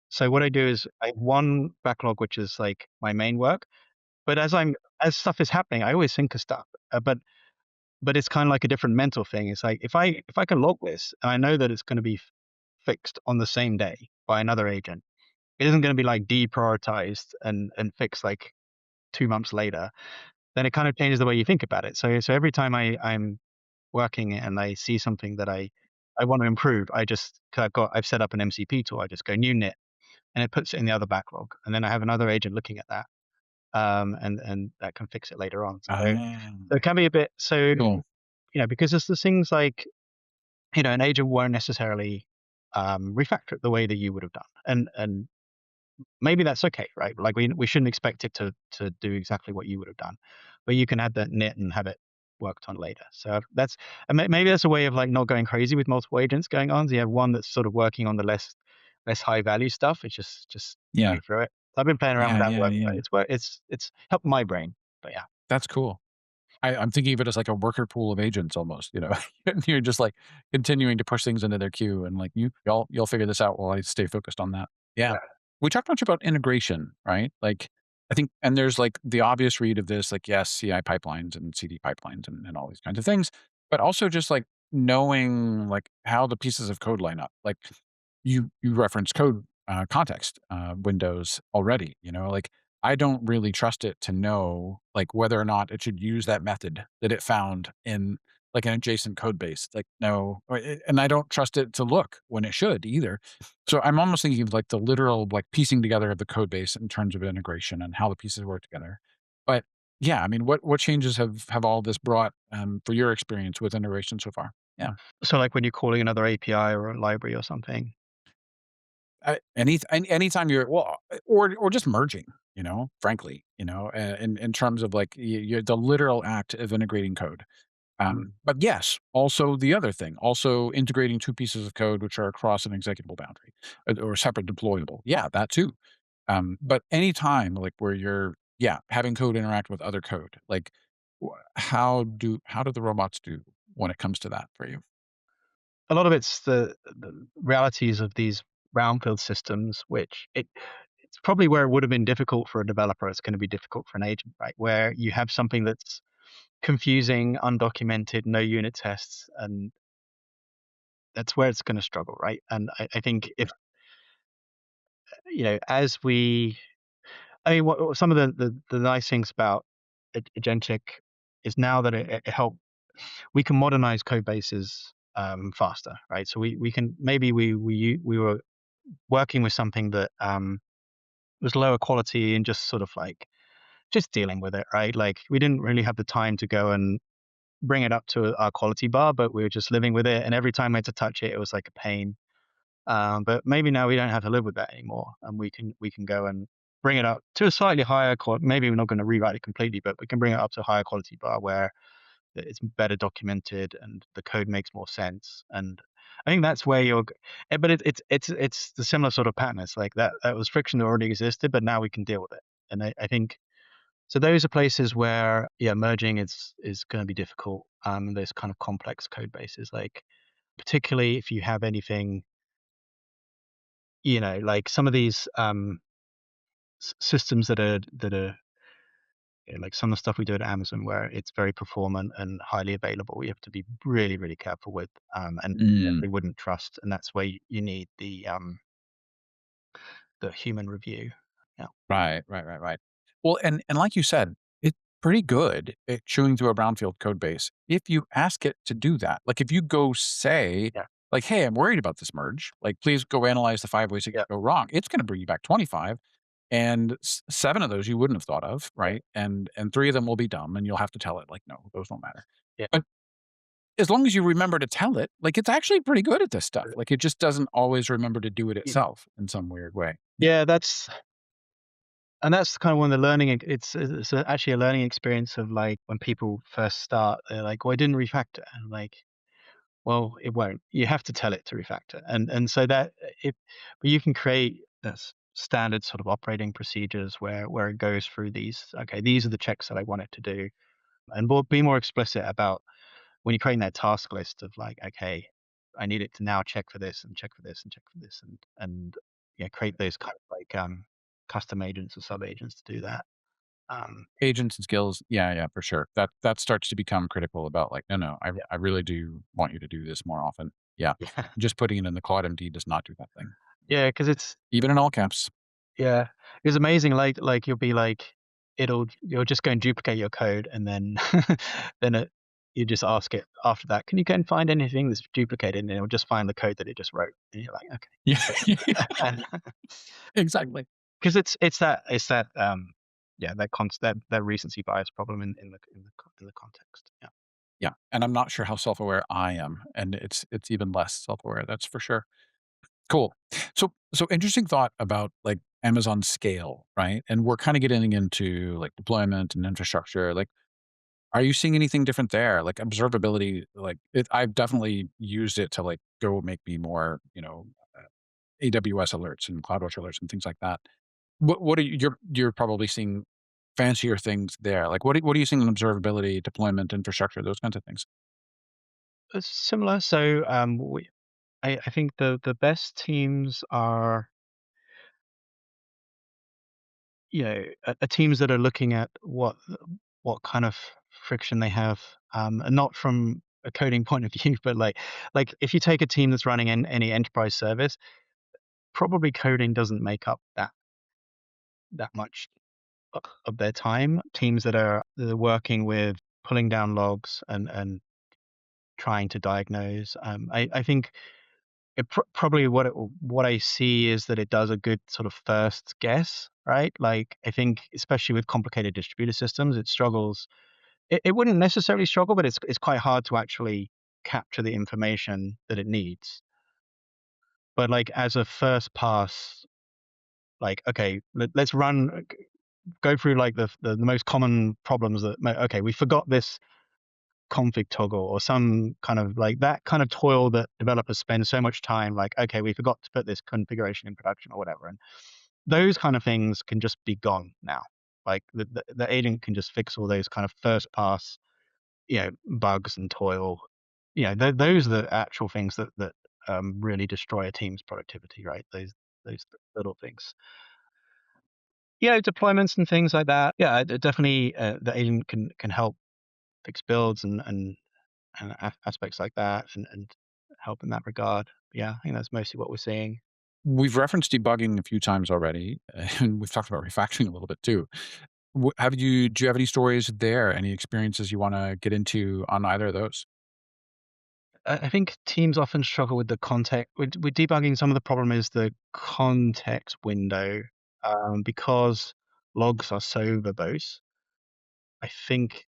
So what I do is I have one backlog, which is like my main work. But as stuff is happening, I always think of stuff. But it's kind of like a different mental thing. It's like, if I can log this and I know that it's going to be fixed on the same day by another agent, it isn't going to be like deprioritized and fixed like 2 months later. then it kind of changes the way you think about it. So every time I'm working and I see something that I want to improve, I've set up an MCP tool. I just go new Nit, and it puts it in the other backlog, and then I have another agent looking at that, and that can fix it later on. Ah, So it can be a bit cool. because there's things like an agent won't necessarily refactor it the way that you would have done, and maybe that's okay, right? Like we shouldn't expect it to do exactly what you would have done, but you can add that Nit and have it worked on later. So maybe that's a way of like not going crazy with multiple agents going on. So you have one that's sort of working on the less high value stuff. It's just Yeah. going through it. I've been playing around with Yeah, that yeah, workflow. yeah. It's helped my brain. But yeah, That's cool. I'm thinking of it as like a worker pool of agents almost, you know? And you're just like continuing to push things into their queue and like you'll figure this out while I stay focused on that. Yeah. yeah. We talked much about integration, right? Like I think and there's like the obvious read of this, like yes, CI pipelines and CD pipelines and all these kinds of things, but also just like knowing like how the pieces of code line up. Like you referenced code context windows already, you know, like I don't really trust it to know like whether or not it should use that method that it found in like an adjacent code base. Like no, and I don't trust it to look when it should either. So I'm almost thinking of like the literal like piecing together of the code base in terms of integration and how the pieces work together. But yeah, I mean, what changes have all this brought for your experience with integration so far? Yeah. So like when you're calling another API or a library or something. Anytime you're well, or just merging, you know, frankly, you know, in terms of like the literal act of integrating code. But yes, also the other thing, also integrating two pieces of code which are across an executable boundary or separate deployable. Yeah, that too. But anytime like where you're, yeah, having code interact with other code, like how do the robots do when it comes to that for you? A lot of it's the realities of these brownfield systems, which it's probably where it would have been difficult for a developer. It's going to be difficult for an agent, right? Where you have something that's confusing, undocumented, no unit tests, and that's where it's going to struggle, right? And I think if as some of the nice things about Agentic is now that it help we can modernize code bases faster, right? So we can maybe we were working with something that was lower quality and just sort of like just dealing with it, right? Like we didn't really have the time to go and bring it up to our quality bar, but we were just living with it. And every time I had to touch it, it was like a pain. But maybe now we don't have to live with that anymore, and we can go and bring it up to a slightly higher quality. Maybe we're not going to rewrite it completely, but we can bring it up to a higher quality bar where it's better documented and the code makes more sense. And I think that's where but it's the similar sort of pattern. It's like that was friction that already existed, but now we can deal with it. And I think so. Those are places where merging is going to be difficult. Those kind of complex code bases, like particularly if you have anything, like some of these systems that are like some of the stuff we do at Amazon, where it's very performant and highly available, we have to be really, really careful with, and Mm. we wouldn't trust. And that's where you need the human review. Yeah, Right, right, right, right. Well, and like you said, it's pretty good at chewing through a brownfield code base if you ask it to do that. Like if you go say, yeah, like, "Hey, I'm worried about this merge. Like, please go analyze the 5 ways it yeah, could go wrong." It's gonna bring you back 25, and 7 of those you wouldn't have thought of, yeah, right? And 3 of them will be dumb, and you'll have to tell it, like, "No, those don't matter." yeah. But as long as you remember to tell it, like, it's actually pretty good at this stuff. Like, it just doesn't always remember to do it Y- itself in some weird way. Yeah, that's kind of one of the learning. It's actually a learning experience of like when people first start, they're like, "Well, I didn't refactor," and I'm like, well, it won't. You have to tell it to refactor, and so that if but you can create this standard sort of operating procedures where it goes through these. Okay, these are the checks that I want it to do, and be more explicit about when you're creating that task list of like, okay, I need it to now check for this and check for this and check for this, and yeah, create those kind of like custom agents or sub agents to do that. Um, Agents and skills, yeah, yeah, for sure. That starts to become critical about like, "No, no, I really do want you to do this more often." Yeah. yeah, Just putting it in the Claude MD does not do that thing. yeah, because it's Even in all caps. yeah, it's amazing. Like you'll be like. you'll just go and duplicate your code, and then then you just ask it after that, can you go and find anything that's duplicated, and it'll just find the code that it just wrote, and you're like, okay. Yeah. And Exactly. because it's that yeah, that recency bias problem in the context. Yeah. Yeah, and I'm not sure how self-aware I am, and it's even less self-aware, that's for sure. Cool. So interesting thought about, like, Amazon scale, right? And we're kinda getting into, like, deployment and infrastructure, like, are you seeing anything different there? Like, observability, like, I've definitely used it to, like, go make me more, AWS alerts and CloudWatch alerts and things like that. What are you're probably seeing fancier things there. Like, what are you seeing in observability, deployment, infrastructure, those kinds of things? It's similar. So I think the best teams are, teams that are looking at what kind of friction they have, and not from a coding point of view, but like if you take a team that's running any enterprise service, probably coding doesn't make up that much of their time. Teams that are working with pulling down logs and trying to diagnose, I think probably what I see is that it does a good sort of first guess, right? Like I think especially with complicated distributed systems, it struggles. It wouldn't necessarily struggle, but it's quite hard to actually capture the information that it needs. But like as a first pass, like okay, let's go through like the most common problems that okay, we forgot this config toggle or some kind of like that kind of toil that developers spend so much time, like okay, we forgot to put this configuration in production or whatever, and those kind of things can just be gone now. Like the agent can just fix all those kind of first pass, bugs and toil. Those are the actual things that really destroy a team's productivity, right? Those little things. Deployments and things like that. Yeah, definitely, the agent can help fix builds and aspects like that, and help in that regard. Yeah, I think that's mostly what we're seeing. We've referenced debugging a few times already, and we've talked about refactoring a little bit too. Do you have any stories there? Any experiences you wanna get into on either of those? I think teams often struggle with the context with debugging. Some of the problem is the context window, because logs are so verbose. I think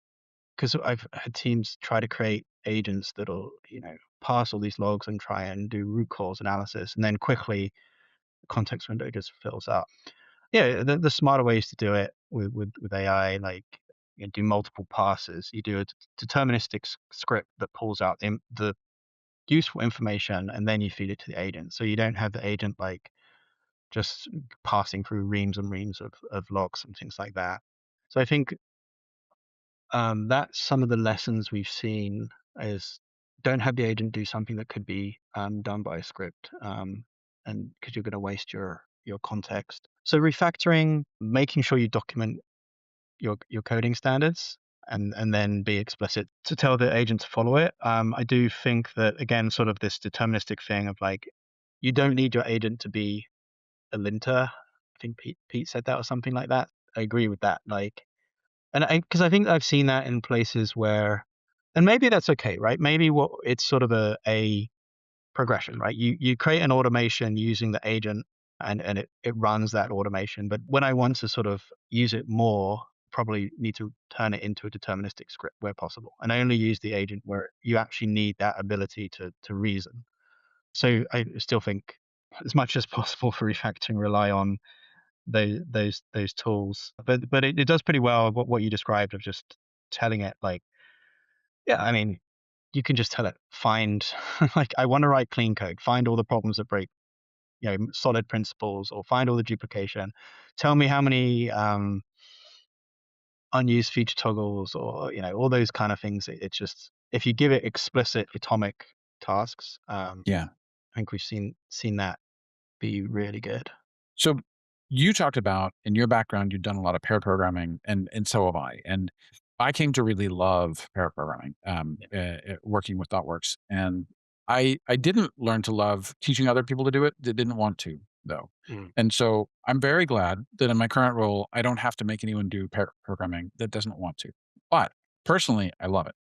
because I've had teams try to create agents that'll, pass all these logs and try and do root cause analysis, and then quickly the context window just fills up. Yeah, the smarter ways to do it with AI, like do multiple passes. You do a deterministic script that pulls out the useful information, and then you feed it to the agent. So you don't have the agent like just passing through reams and reams of logs and things like that. So I think that's some of the lessons we've seen is don't have the agent do something that could be done by a script, and because you're going to waste your context. So refactoring, making sure you document your coding standards, and then be explicit to tell the agent to follow it. I do think that again, sort of this deterministic thing of like you don't need your agent to be a linter. I think Pete said that or something like that. I agree with that. Like, and because I think I've seen that in places where, and maybe that's okay, right? Maybe what it's sort of a progression, right? You create an automation using the agent, and it runs that automation. But when I want to sort of use it more, probably need to turn it into a deterministic script where possible, and only use the agent where you actually need that ability to reason. So I still think as much as possible for refactoring, rely on those tools. But it does pretty well what you described of just telling it like, yeah, I mean, you can just tell it, find like I want to write clean code, find all the problems that break, solid principles, or find all the duplication. Tell me how many unused feature toggles, or all those kind of things. It's just if you give it explicit atomic tasks, Yeah. I think we've seen that be really good. So you talked about in your background, you've done a lot of pair programming, and so have I. And I came to really love pair programming, working with ThoughtWorks. And I didn't learn to love teaching other people to do it. They didn't want to. though. Mm. And so I'm very glad that in my current role, I don't have to make anyone do pair programming that doesn't want to. But personally, I love it.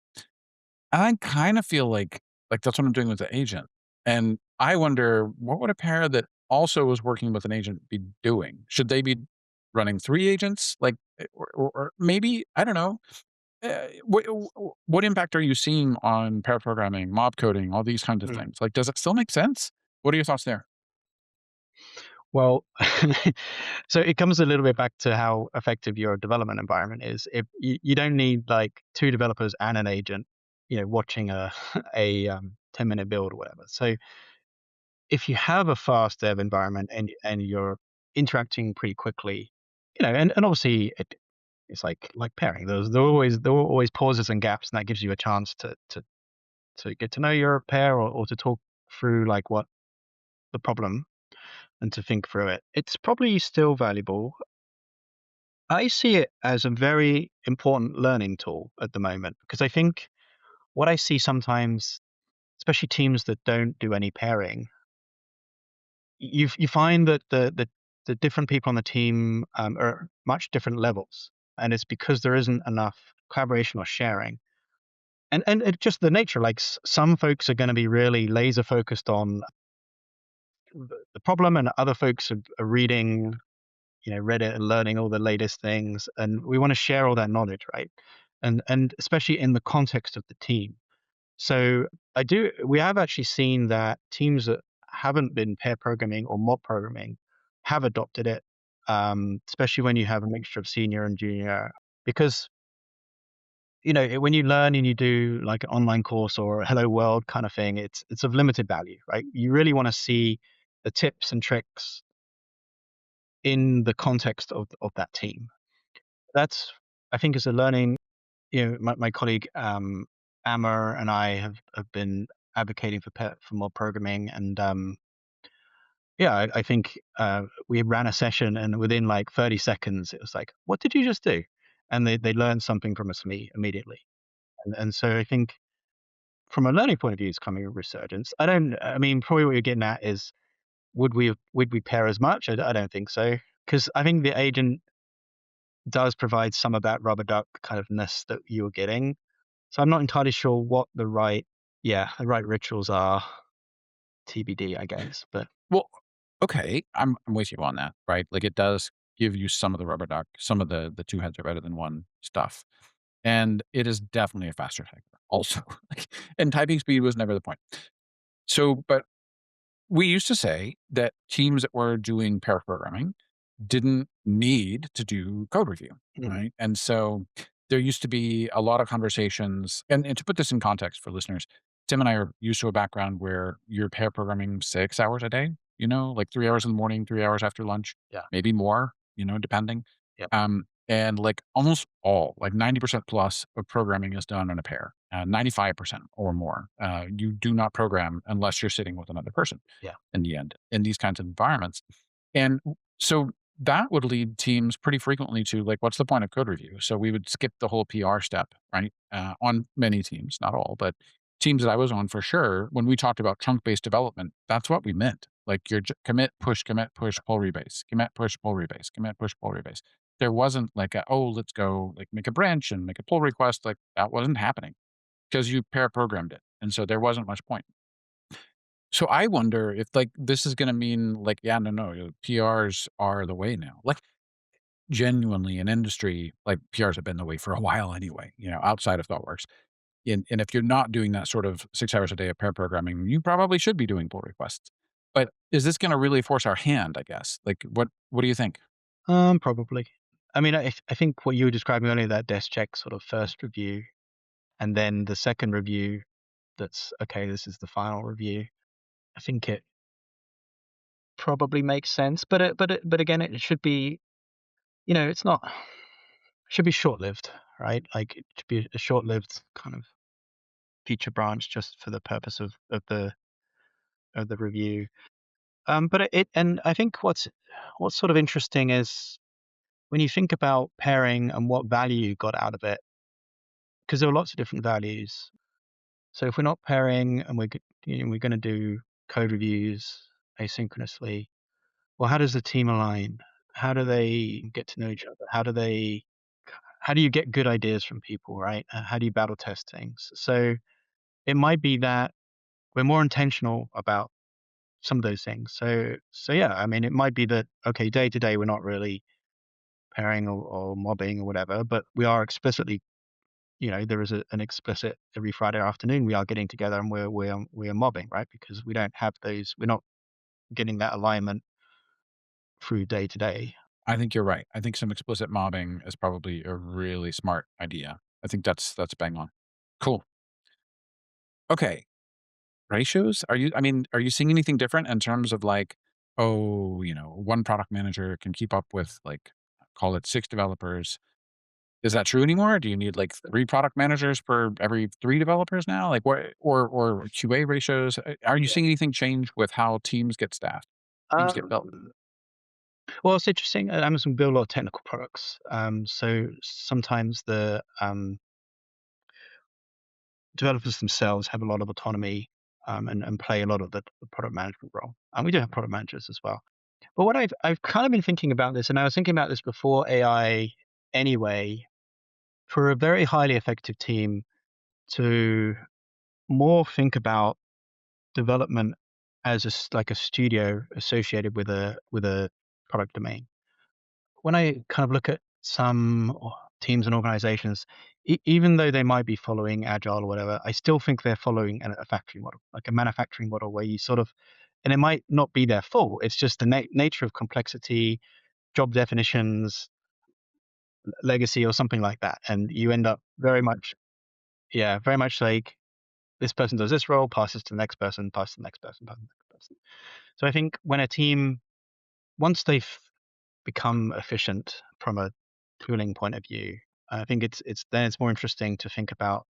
And I kind of feel like that's what I'm doing with the agent. And I wonder, what would a pair that also was working with an agent be doing? Should they be running 3 agents? Like, or maybe, I don't know. What impact are you seeing on pair programming, mob coding, all these kinds of Mm. things? Like, does it still make sense? What are your thoughts there? Well, so it comes a little bit back to how effective your development environment is. If you don't need like two developers and an agent, watching a a 10-minute build or whatever. So if you have a fast dev environment and you're interacting pretty quickly, and obviously it's like pairing. There are always pauses and gaps, and that gives you a chance to get to know your pair, or to talk through like what the problem, and to think through it. It's probably still valuable. I see it as a very important learning tool at the moment, because I think what I see sometimes, especially teams that don't do any pairing, you find that the different people on the team are much different levels, and it's because there isn't enough collaboration or sharing. And it just the nature, like some folks are going to be really laser focused on the problem, and other folks are reading, Reddit, and learning all the latest things, and we want to share all that knowledge, right? And especially in the context of the team. So we have actually seen that teams that haven't been pair programming or mob programming have adopted it, especially when you have a mixture of senior and junior, because when you learn and you do like an online course or a Hello World kind of thing, it's of limited value, right? You really want to see the tips and tricks in the context of that team. That's, I think, is a learning. My colleague Amber and I have been advocating for more programming, and yeah, I think we ran a session, and within like 30 seconds, it was like, "What did you just do?" And they learned something from us immediately. And so I think from a learning point of view, it's coming a resurgence. I mean, probably what you're getting at is, would we pair as much? I don't think so, because I think the agent does provide some of that rubber duck kind of ness that you're getting. So I'm not entirely sure what the right rituals are. TBD, I guess. But Well, okay, I'm with you on that, right? Like, it does give you some of the rubber duck, some of the 2 heads are better than 1 stuff, and it is definitely a faster typer also. Like, and typing speed was never the point. So, but we used to say that teams that were doing pair programming didn't need to do code review, mm, right? And so there used to be a lot of conversations, and to put this in context for listeners, Tim and I are used to a background where you're pair programming 6 hours a day, like 3 hours in the morning, 3 hours after lunch, yeah, maybe more, depending. yeah, And like almost all, like 90% plus of programming is done in a pair, 95% or more. You do not program unless you're sitting with another person yeah. in the end in these kinds of environments. And so that would lead teams pretty frequently to like, what's the point of code review? So we would skip the whole PR step, right? On many teams, not all, but teams that I was on for sure, when we talked about chunk based development, that's what we meant. Like your commit, push, pull rebase, commit, push, pull rebase, commit, push, pull rebase. There wasn't like oh, let's go like make a branch and make a pull request. Like that wasn't happening because you pair programmed it. And so there wasn't much point. So I wonder if like this is gonna mean like, yeah, no, PRs are the way now. Like genuinely in industry, like PRs have been the way for a while anyway, outside of ThoughtWorks. And if you're not doing that sort of 6 hours a day of pair programming, you probably should be doing pull requests. But is this gonna really force our hand, I guess? Like what do you think? Probably. I mean, I think what you were describing earlier, that desk check sort of first review, and then the second review, that's okay, this is the final review. I think it probably makes sense, but again, it should be, it's not, it should be short lived, right? Like it should be a short lived kind of feature branch, just for the purpose of the review. But and I think what's sort of interesting is when you think about pairing and what value you got out of it, because there are lots of different values. So if we're not pairing, and we're going to do code reviews asynchronously, well, how does the team align? How do they get to know each other? How do you get good ideas from people, right? How do you battle test things? So it might be that we're more intentional about some of those things. So yeah, I mean, it might be that, okay, day to day, we're not really pairing or mobbing or whatever, but we are explicitly, there is an explicit every Friday afternoon we are getting together and we're mobbing, right? Because we don't have those, we're not getting that alignment through day to day. I think you're right. I think some explicit mobbing is probably a really smart idea. I think that's bang on. Cool. Okay. Ratios? Are you seeing anything different in terms of like, oh, one product manager can keep up with like, call it 6 developers. Is that true anymore? Do you need like 3 product managers per every 3 developers now? Like what or QA ratios? Are you Yeah. seeing anything change with how teams get staffed, teams get built? Um, well, it's interesting. Amazon build a lot of technical products. So sometimes the developers themselves have a lot of autonomy, and play a lot of the product management role. And we do have product managers as well. But what I've kind of been thinking about this, and I was thinking about this before AI anyway, for a very highly effective team to more think about development as like a studio associated with a product domain. When I kind of look at some teams and organizations, even though they might be following agile or whatever, I still think they're following a factory model, like a manufacturing model where you sort of, and it might not be their fault. It's just the nature of complexity, job definitions, legacy, or something like that. And you end up very much, yeah, very much like this person does this role, passes to the next person, passes to the next person, passes to the next person. So I think when a team, once they've become efficient from a tooling point of view, I think it's more interesting to think about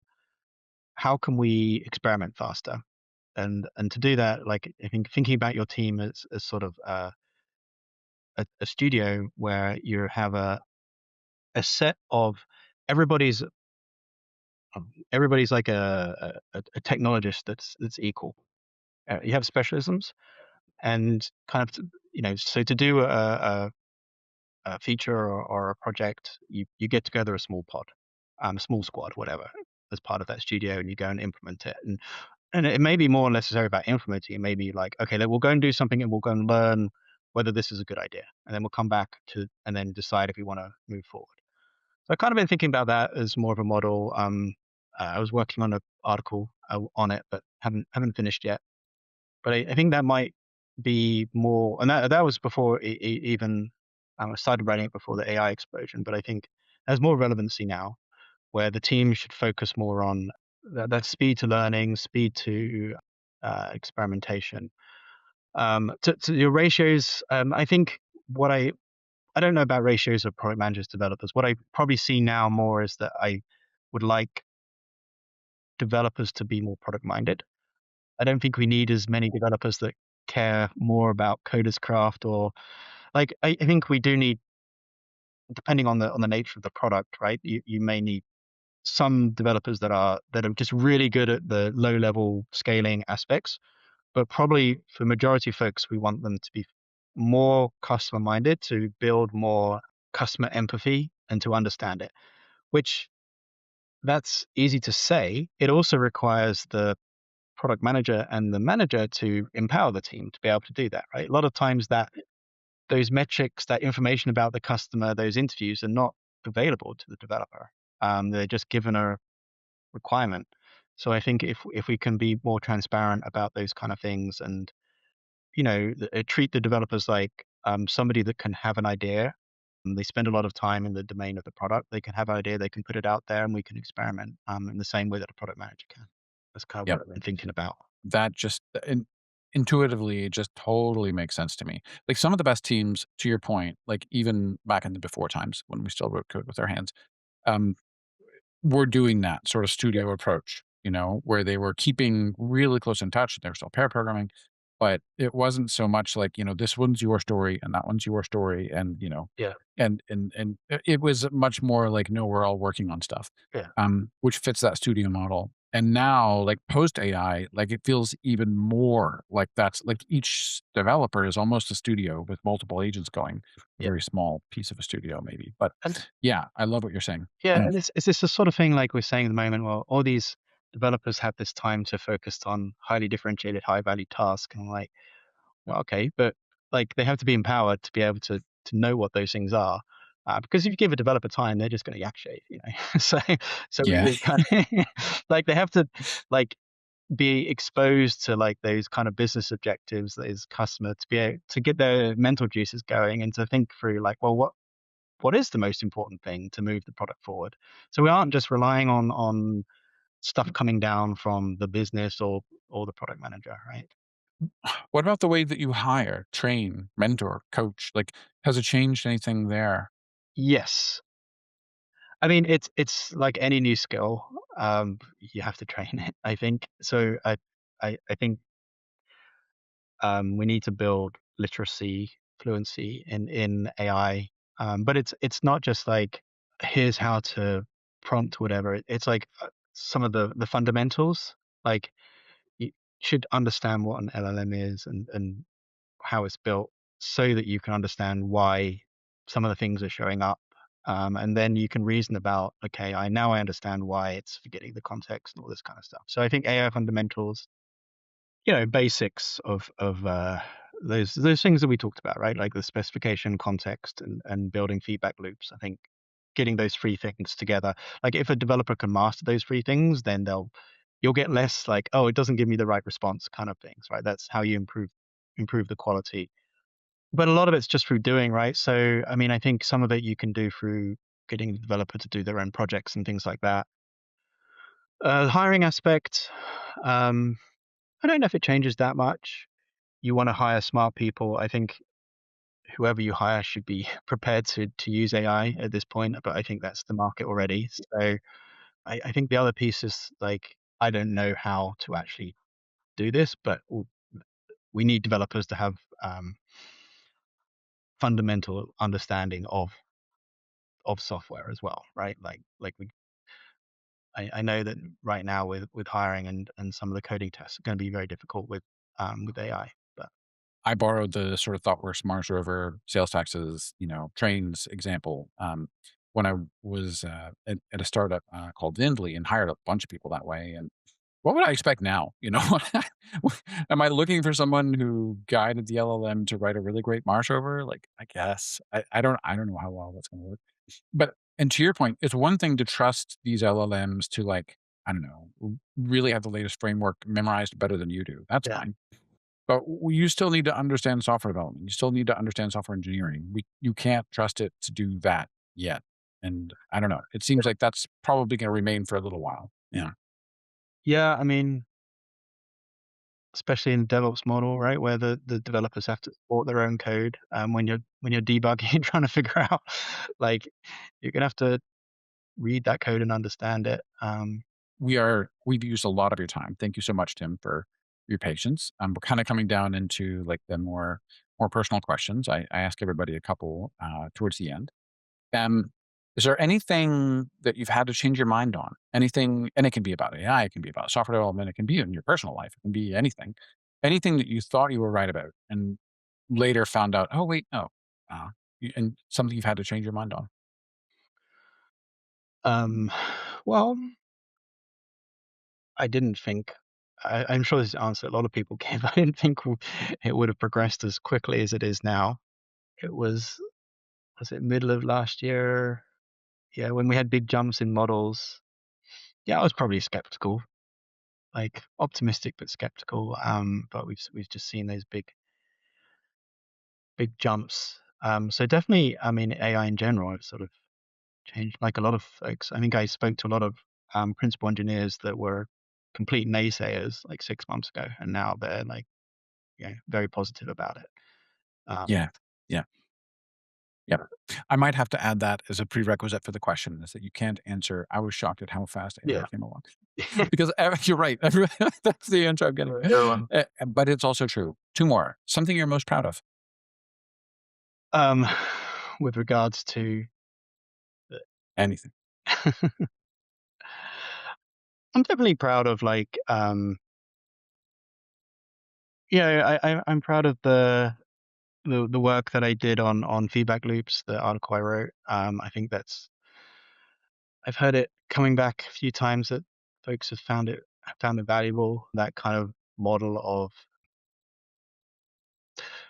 how can we experiment faster, and to do that, like I think thinking about your team as sort of a studio where you have a set of everybody's everybody's like a technologist that's equal. You have specialisms and kind of so to do a feature or a project, you get together a small pod, a small squad, whatever, as part of that studio, and you go and implement it. And it may be more necessary about implementing. It may be like, okay, then we'll go and do something, and we'll go and learn whether this is a good idea, and then we'll come back to and then decide if we want to move forward. So I've kind of been thinking about that as more of a model. I was working on an article on it, but haven't finished yet. But I think that might be more, and that was before even I started writing it before the AI explosion. But I think there's more relevancy now, where the team should focus more on that speed to learning, speed to experimentation. To your ratios, I think what I don't know about ratios of product managers developers. What I probably see now more is that I would like developers to be more product minded. I don't think we need as many developers that care more about coders craft or like I think we do need, depending on the nature of the product, right? You may need some developers that are just really good at the low level scaling aspects, but probably for majority of folks, we want them to be more customer minded, to build more customer empathy and to understand it, which that's easy to say. It also requires the product manager and the manager to empower the team to be able to do that, right? A lot of times that those metrics, that information about the customer, those interviews are not available to the developer. They're just given a requirement. So I think if we can be more transparent about those kind of things, and treat the developers like somebody that can have an idea. They spend a lot of time in the domain of the product. They can have an idea, they can put it out there, and we can experiment in the same way that a product manager can. That's kind of Yep. what I've been thinking about. That just intuitively, it just totally makes sense to me. Like some of the best teams, to your point, like even back in the before times when we still wrote code with our hands, um, were doing that sort of Yeah, studio approach, where they were keeping really close in touch. They were still pair programming, but it wasn't so much like, this one's your story and that one's your story. And, yeah, it was much more like, no, we're all working on stuff, yeah. which fits that studio model. And now, like post AI, like it feels even more like that's like each developer is almost a studio with multiple agents going, a Yeah. very small piece of a studio, maybe. But And yeah, I love what you're saying. yeah, and it's this the sort of thing like we're saying at the moment, well, all these developers have this time to focus on highly differentiated, high value tasks. And like, well, okay, but like they have to be empowered to be able to know what those things are. Because if you give a developer time, they're just going to yak shave, you know. So Yeah. we kind of like they have to like be exposed to like those kind of business objectives that is customer to be able to get their mental juices going and to think through like, well, what is the most important thing to move the product forward? So we aren't just relying on stuff coming down from the business or the product manager, right? What about the way that you hire, train, mentor, coach? Like, has it changed anything there? Yes. I mean, it's like any new skill. You have to train it, I think. So I think we need to build literacy, fluency in AI. But it's not just like here's how to prompt whatever. It's like some of the fundamentals. Like you should understand what an LLM is and how it's built, so that you can understand why some of the things are showing up. And then you can reason about, okay, I understand why it's forgetting the context and all this kind of stuff. So I think AI fundamentals, basics of those things that we talked about, right? Like the specification, context, and building feedback loops. I think getting those three things together. Like if a developer can master those three things, then you'll get less like, oh, it doesn't give me the right response kind of things, right? That's how you improve the quality. But a lot of it's just through doing, right? So I mean, I think some of it you can do through getting the developer to do their own projects and things like that. The hiring aspect, um, I don't know if it changes that much. You want to hire smart people. I think whoever you hire should be prepared to use AI at this point, but I think that's the market already. So I think the other piece is like I don't know how to actually do this, but we need developers to have fundamental understanding of software as well, right? I know that right now with hiring and some of the coding tests are going to be very difficult with AI, but I borrowed the sort of ThoughtWorks Mars rover sales taxes, trains example, when I was at a startup called Vindly and hired a bunch of people that way. And what would I expect now? Am I looking for someone who guided the LLM to write a really great Mars rover? Like, I guess I don't know how well that's going to work. But and to your point, it's one thing to trust these LLMs to like I don't know really have the latest framework memorized better than you do. That's yeah. fine. But you still need to understand software development. You still need to understand software engineering. You can't trust it to do that yet. And I don't know. It seems like that's probably going to remain for a little while. Yeah. Yeah, I mean, especially in the DevOps model, right, where the developers have to support their own code. When you're debugging and trying to figure out, like, you're gonna have to read that code and understand it. We've used a lot of your time. Thank you so much, Tim, for your patience. We're kind of coming down into like the more personal questions. I ask everybody a couple towards the end. Um, is there anything that you've had to change your mind on? Anything, and it can be about AI, it can be about software development, it can be in your personal life, it can be anything. Anything that you thought you were right about and later found out, oh wait, no. And something you've had to change your mind on. Um, well, I didn't think. I'm sure this is the answer a lot of people gave. I didn't think it would have progressed as quickly as it is now. It was it middle of last year? Yeah, when we had big jumps in models. Yeah, I was probably skeptical, like optimistic but skeptical. But we've just seen those big jumps. So definitely, I mean, AI in general, it's sort of changed. Like a lot of folks, I think I spoke to a lot of principal engineers that were complete naysayers like 6 months ago, and now they're like, very positive about it. Um, Yeah. Yeah. Yeah. I might have to add that as a prerequisite for the question is that you can't answer. I was shocked at how fast AI yeah, came along. Because you're right. That's the answer I'm getting. everyone. But it's also true. Two more. Something you're most proud of. Um, with regards to, Anything. I I'm definitely proud of like, I'm proud of the work that I did on feedback loops, the article I wrote. I think I've heard it coming back a few times that folks have found it valuable. That kind of model of,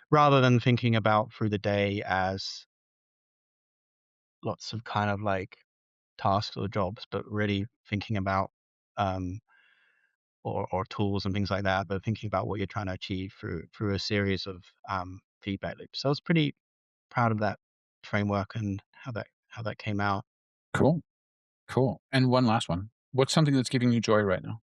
rather than thinking about through the day as lots of kind of like tasks or jobs, but really thinking about um, or tools and things like that, but thinking about what you're trying to achieve through a series of feedback loops. So I was pretty proud of that framework and how that came out. Cool. Cool. And one last one. What's something that's giving you joy right now?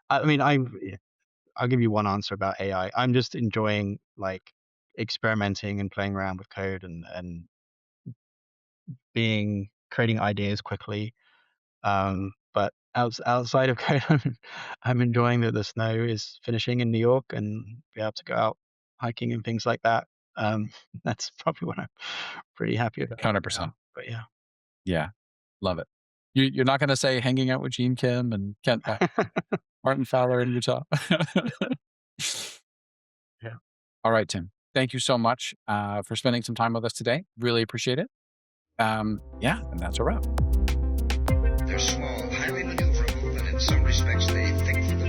I mean, I'll give you one answer about AI. I'm just enjoying like experimenting and playing around with code and being creating ideas quickly. But outside of code, I'm enjoying that the snow is finishing in New York and be able to go out hiking and things like that. Um, that's probably what I'm pretty happy about right 100%. now. But yeah. Yeah. Love it. You're not going to say hanging out with Gene Kim and Martin Fowler in Utah. Yeah. All right, Tim. Thank you so much for spending some time with us today. Really appreciate it. Yeah, and that's a wrap. They're small, highly maneuverable, and in some respects they think for